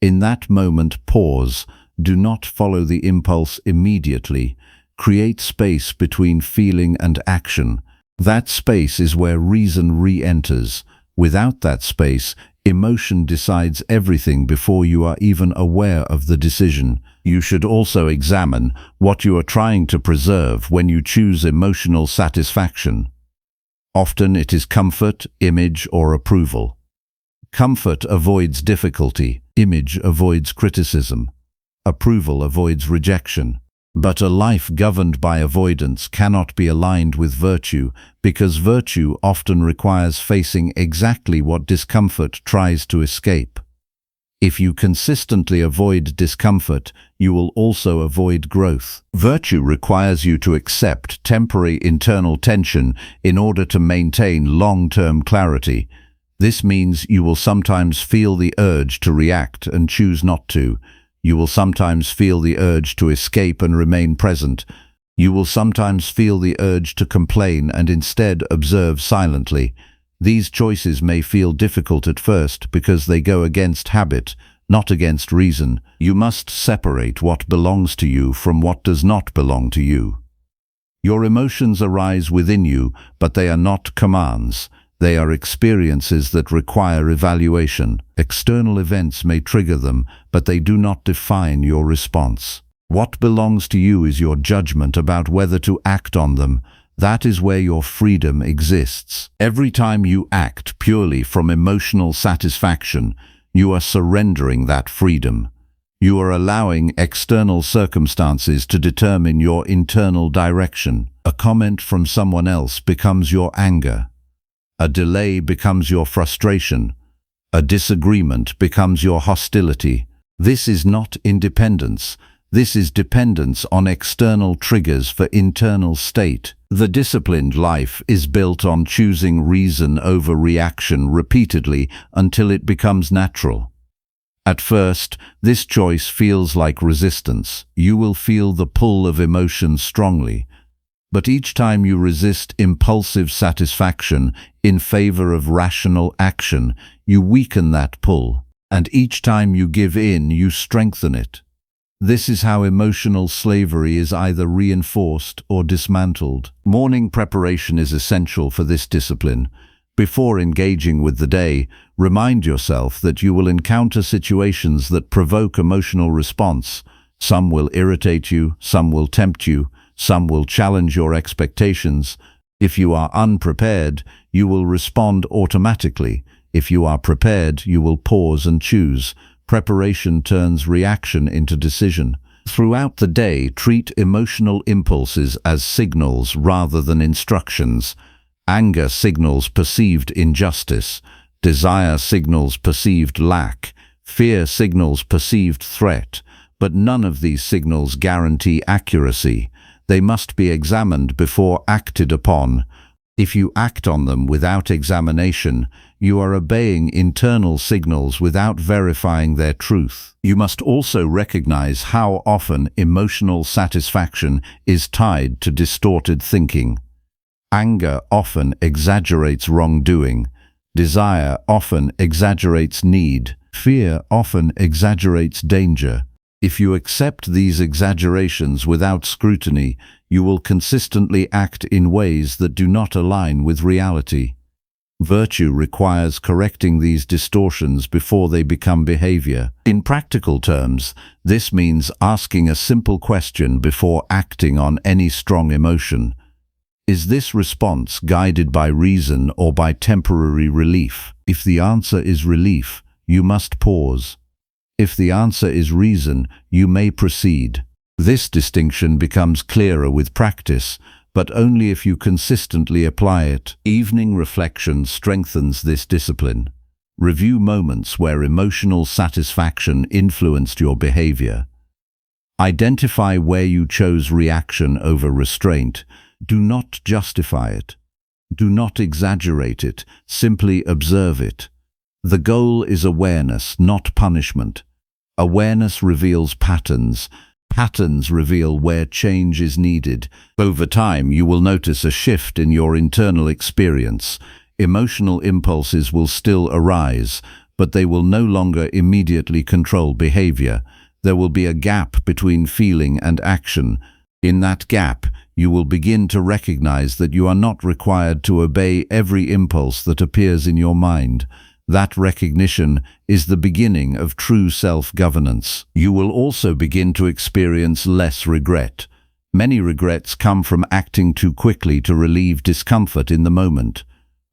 In that moment, pause. Do not follow the impulse immediately. Create space between feeling and action. That space is where reason re-enters. Without that space, emotion decides everything before you are even aware of the decision. You should also examine what you are trying to preserve when you choose emotional satisfaction. Often it is comfort, image, or approval. Comfort avoids difficulty. Image avoids criticism. Approval avoids rejection. But a life governed by avoidance cannot be aligned with virtue, because virtue often requires facing exactly what discomfort tries to escape. If you consistently avoid discomfort, you will also avoid growth. Virtue requires you to accept temporary internal tension in order to maintain long-term clarity. This means you will sometimes feel the urge to react and choose not to. You will sometimes feel the urge to escape and remain present. You will sometimes feel the urge to complain and instead observe silently. These choices may feel difficult at first because they go against habit, not against reason. You must separate what belongs to you from what does not belong to you. Your emotions arise within you, but they are not commands. They are experiences that require evaluation. External events may trigger them, but they do not define your response. What belongs to you is your judgment about whether to act on them. That is where your freedom exists. Every time you act purely from emotional satisfaction, you are surrendering that freedom. You are allowing external circumstances to determine your internal direction. A comment from someone else becomes your anger. A delay becomes your frustration. A disagreement becomes your hostility. This is not independence. This is dependence on external triggers for internal state. The disciplined life is built on choosing reason over reaction repeatedly until it becomes natural. At first, this choice feels like resistance. You will feel the pull of emotion strongly. But each time you resist impulsive satisfaction in favor of rational action, you weaken that pull. And each time you give in, you strengthen it. This is how emotional slavery is either reinforced or dismantled. Morning preparation is essential for this discipline. Before engaging with the day, remind yourself that you will encounter situations that provoke emotional response. Some will irritate you, some will tempt you, some will challenge your expectations. If you are unprepared, you will respond automatically. If you are prepared, you will pause and choose. Preparation turns reaction into decision. Throughout the day, treat emotional impulses as signals rather than instructions. Anger signals perceived injustice. Desire signals perceived lack. Fear signals perceived threat. But none of these signals guarantee accuracy. They must be examined before acted upon. If you act on them without examination, you are obeying internal signals without verifying their truth. You must also recognize how often emotional satisfaction is tied to distorted thinking. Anger often exaggerates wrongdoing. Desire often exaggerates need. Fear often exaggerates danger. If you accept these exaggerations without scrutiny, you will consistently act in ways that do not align with reality. Virtue requires correcting these distortions before they become behavior. In practical terms, this means asking a simple question before acting on any strong emotion. Is this response guided by reason or by temporary relief? If the answer is relief, you must pause. If the answer is reason, you may proceed. This distinction becomes clearer with practice, but only if you consistently apply it. Evening reflection strengthens this discipline. Review moments where emotional satisfaction influenced your behavior. Identify where you chose reaction over restraint. Do not justify it. Do not exaggerate it, simply observe it. The goal is awareness, not punishment. Awareness reveals patterns. Patterns reveal where change is needed. Over time, you will notice a shift in your internal experience. Emotional impulses will still arise, but they will no longer immediately control behavior. There will be a gap between feeling and action. In that gap, you will begin to recognize that you are not required to obey every impulse that appears in your mind. That recognition is the beginning of true self-governance. You will also begin to experience less regret. Many regrets come from acting too quickly to relieve discomfort in the moment.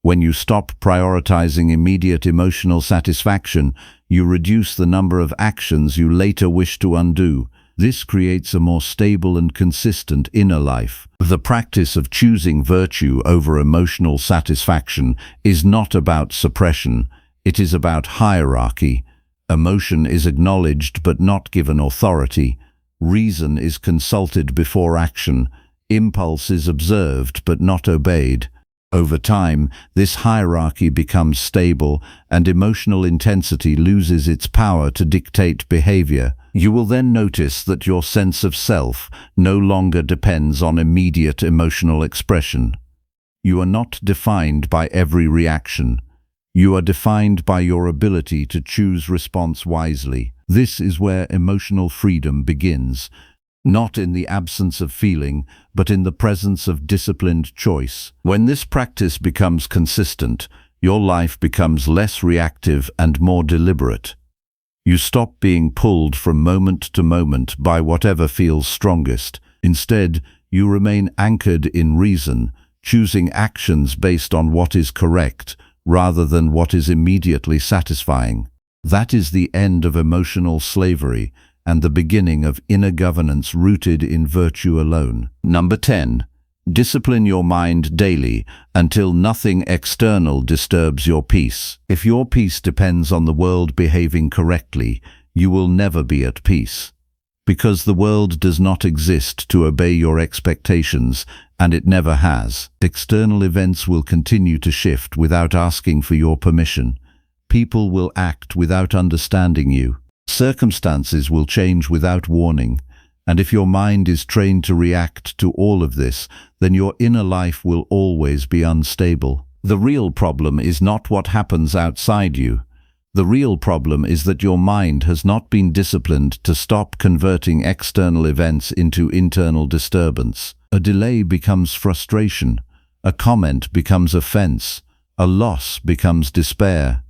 When you stop prioritizing immediate emotional satisfaction, you reduce the number of actions you later wish to undo. This creates a more stable and consistent inner life. The practice of choosing virtue over emotional satisfaction is not about suppression. It is about hierarchy. Emotion is acknowledged but not given authority. Reason is consulted before action. Impulse is observed but not obeyed. Over time, this hierarchy becomes stable and emotional intensity loses its power to dictate behavior. You will then notice that your sense of self no longer depends on immediate emotional expression. You are not defined by every reaction. You are defined by your ability to choose response wisely. This is where emotional freedom begins, not in the absence of feeling, but in the presence of disciplined choice. When this practice becomes consistent, your life becomes less reactive and more deliberate. You stop being pulled from moment to moment by whatever feels strongest. Instead, you remain anchored in reason, choosing actions based on what is correct, rather than what is immediately satisfying. That is the end of emotional slavery and the beginning of inner governance rooted in virtue alone. Number 10. Discipline your mind daily until nothing external disturbs your peace. If your peace depends on the world behaving correctly, you will never be at peace. Because the world does not exist to obey your expectations, and it never has. External events will continue to shift without asking for your permission. People will act without understanding you. Circumstances will change without warning. And if your mind is trained to react to all of this, then your inner life will always be unstable. The real problem is not what happens outside you. The real problem is that your mind has not been disciplined to stop converting external events into internal disturbance. A delay becomes frustration. A comment becomes offense. A loss becomes despair.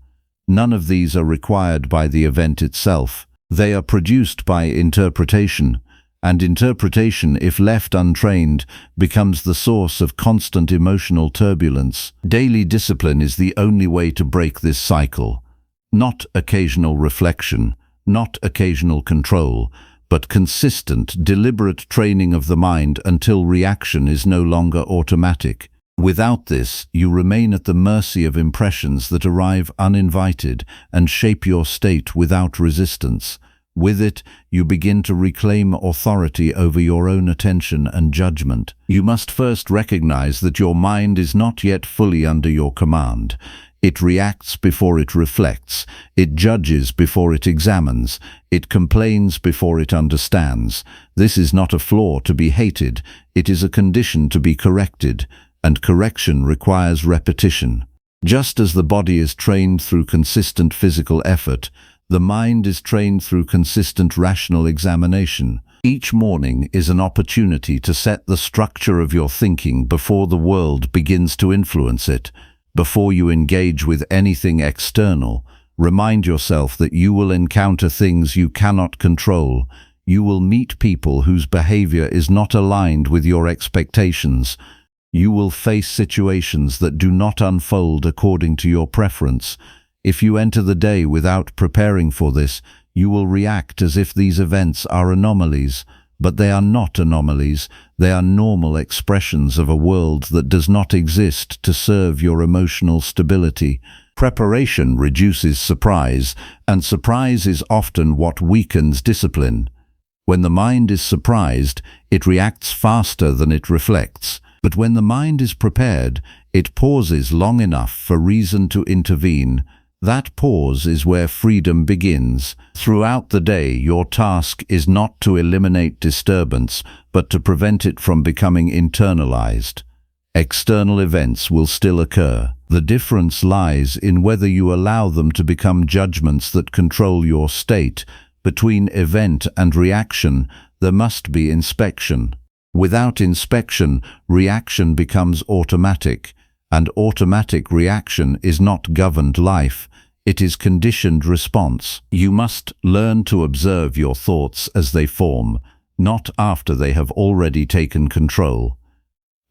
None of these are required by the event itself. They are produced by interpretation, And interpretation, if left untrained, becomes the source of constant emotional turbulence. Daily discipline is the only way to break this cycle. Not occasional reflection, not occasional control, but consistent, deliberate training of the mind until reaction is no longer automatic. Without this, you remain at the mercy of impressions that arrive uninvited and shape your state without resistance. With it, you begin to reclaim authority over your own attention and judgment. You must first recognize that your mind is not yet fully under your command. It reacts before it reflects. It judges before it examines. It complains before it understands. This is not a flaw to be hated. It is a condition to be corrected, and correction requires repetition. Just as the body is trained through consistent physical effort, the mind is trained through consistent rational examination. Each morning is an opportunity to set the structure of your thinking before the world begins to influence it. Before you engage with anything external, remind yourself that you will encounter things you cannot control. You will meet people whose behavior is not aligned with your expectations. You will face situations that do not unfold according to your preference. If you enter the day without preparing for this, you will react as if these events are anomalies. But they are not anomalies. They are normal expressions of a world that does not exist to serve your emotional stability. Preparation reduces surprise, and surprise is often what weakens discipline. When the mind is surprised, it reacts faster than it reflects. But when the mind is prepared, it pauses long enough for reason to intervene. That pause is where freedom begins. Throughout the day, your task is not to eliminate disturbance, but to prevent it from becoming internalized. External events will still occur. The difference lies in whether you allow them to become judgments that control your state. Between event and reaction, there must be inspection. Without inspection, reaction becomes automatic, and automatic reaction is not governed life. It is conditioned response. You must learn to observe your thoughts as they form, not after they have already taken control.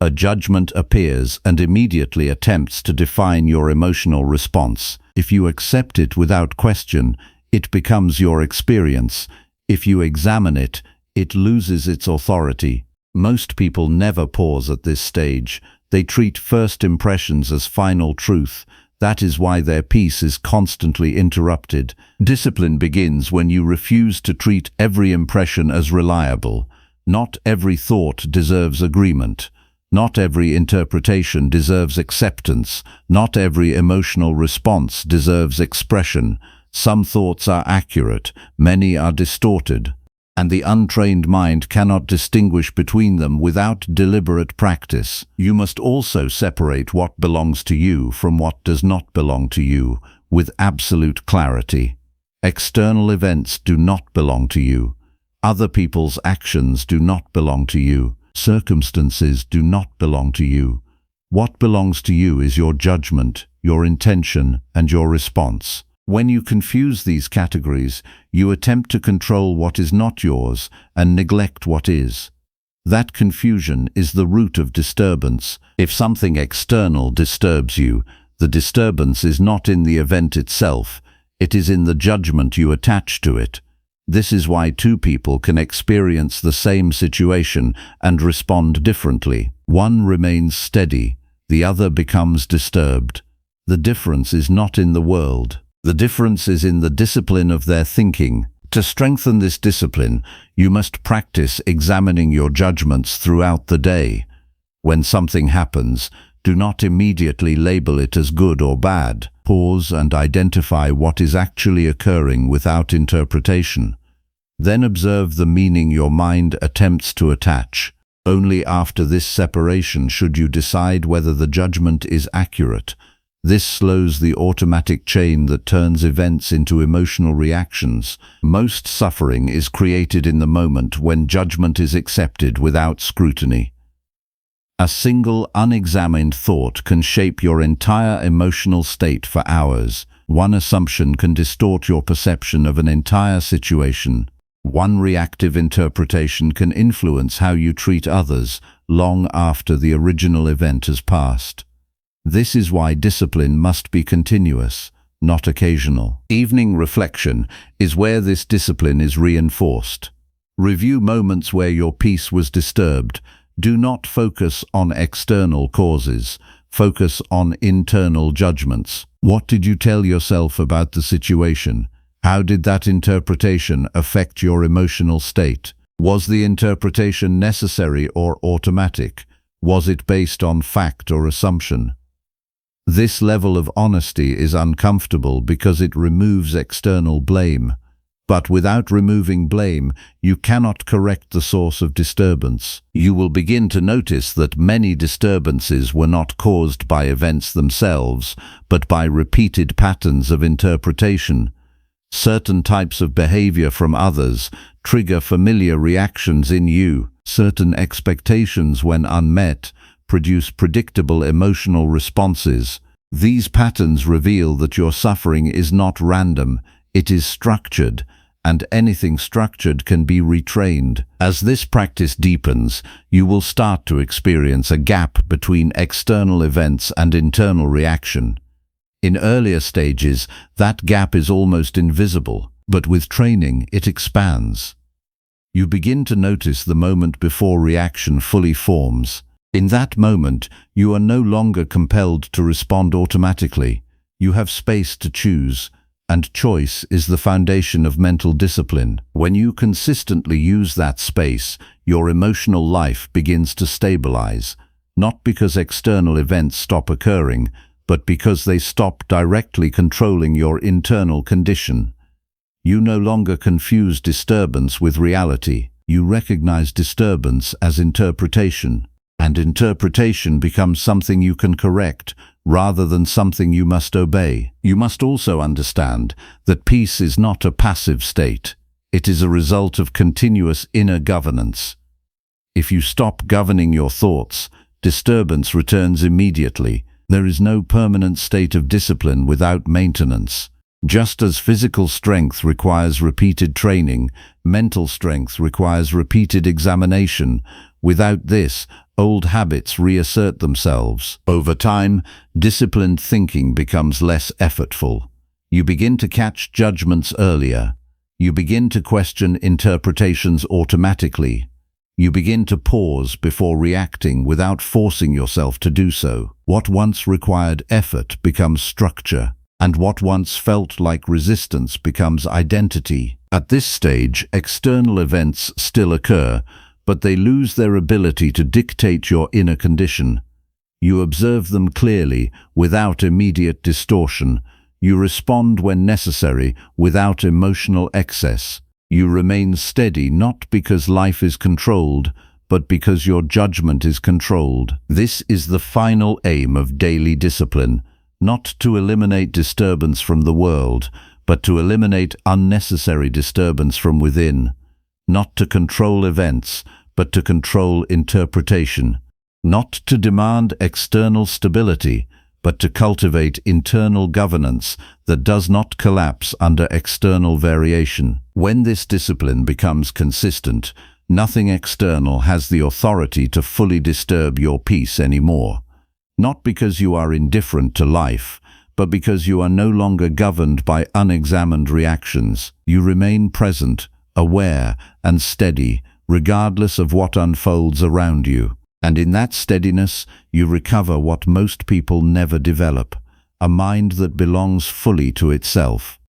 A judgment appears and immediately attempts to define your emotional response. If you accept it without question, it becomes your experience. If you examine it, it loses its authority. Most people never pause at this stage. They treat first impressions as final truth. That is why their peace is constantly interrupted. Discipline begins when you refuse to treat every impression as reliable. Not every thought deserves agreement. Not every interpretation deserves acceptance. Not every emotional response deserves expression. Some thoughts are accurate, many are distorted, and the untrained mind cannot distinguish between them without deliberate practice. You must also separate what belongs to you from what does not belong to you with absolute clarity. External events do not belong to you. Other people's actions do not belong to you. Circumstances do not belong to you. What belongs to you is your judgment, your intention, and your response. When you confuse these categories, you attempt to control what is not yours and neglect what is. That confusion is the root of disturbance. If something external disturbs you, the disturbance is not in the event itself, it is in the judgment you attach to it. This is why two people can experience the same situation and respond differently. One remains steady, the other becomes disturbed. The difference is not in the world. The difference is in the discipline of their thinking. To strengthen this discipline, you must practice examining your judgments throughout the day. When something happens, do not immediately label it as good or bad. Pause and identify what is actually occurring without interpretation. Then observe the meaning your mind attempts to attach. Only after this separation should you decide whether the judgment is accurate. This slows the automatic chain that turns events into emotional reactions. Most suffering is created in the moment when judgment is accepted without scrutiny. A single unexamined thought can shape your entire emotional state for hours. One assumption can distort your perception of an entire situation. One reactive interpretation can influence how you treat others long after the original event has passed. This is why discipline must be continuous, not occasional. Evening reflection is where this discipline is reinforced. Review moments where your peace was disturbed. Do not focus on external causes. Focus on internal judgments. What did you tell yourself about the situation? How did that interpretation affect your emotional state? Was the interpretation necessary or automatic? Was it based on fact or assumption? This level of honesty is uncomfortable because it removes external blame. But without removing blame, you cannot correct the source of disturbance. You will begin to notice that many disturbances were not caused by events themselves, but by repeated patterns of interpretation. Certain types of behavior from others trigger familiar reactions in you. Certain expectations, when unmet, produce predictable emotional responses. These patterns reveal that your suffering is not random, it is structured, and anything structured can be retrained. As this practice deepens, you will start to experience a gap between external events and internal reaction. In earlier stages, that gap is almost invisible, but with training, it expands. You begin to notice the moment before reaction fully forms. In that moment, you are no longer compelled to respond automatically. You have space to choose, and choice is the foundation of mental discipline. When you consistently use that space, your emotional life begins to stabilize, not because external events stop occurring, but because they stop directly controlling your internal condition. You no longer confuse disturbance with reality. You recognize disturbance as interpretation, and interpretation becomes something you can correct rather than something you must obey. You must also understand that peace is not a passive state. It is a result of continuous inner governance. If you stop governing your thoughts, disturbance returns immediately. There is no permanent state of discipline without maintenance. Just as physical strength requires repeated training, mental strength requires repeated examination. Without this, old habits reassert themselves. Over time, disciplined thinking becomes less effortful. You begin to catch judgments earlier. You begin to question interpretations automatically. You begin to pause before reacting without forcing yourself to do so. What once required effort becomes structure, and what once felt like resistance becomes identity. At this stage, external events still occur, but they lose their ability to dictate your inner condition. You observe them clearly, without immediate distortion. You respond when necessary, without emotional excess. You remain steady not because life is controlled, but because your judgment is controlled. This is the final aim of daily discipline, not to eliminate disturbance from the world, but to eliminate unnecessary disturbance from within. Not to control events, but to control interpretation. Not to demand external stability, but to cultivate internal governance that does not collapse under external variation. When this discipline becomes consistent, nothing external has the authority to fully disturb your peace anymore. Not because you are indifferent to life, but because you are no longer governed by unexamined reactions. You remain present, aware, and steady, regardless of what unfolds around you. And in that steadiness, you recover what most people never develop, a mind that belongs fully to itself.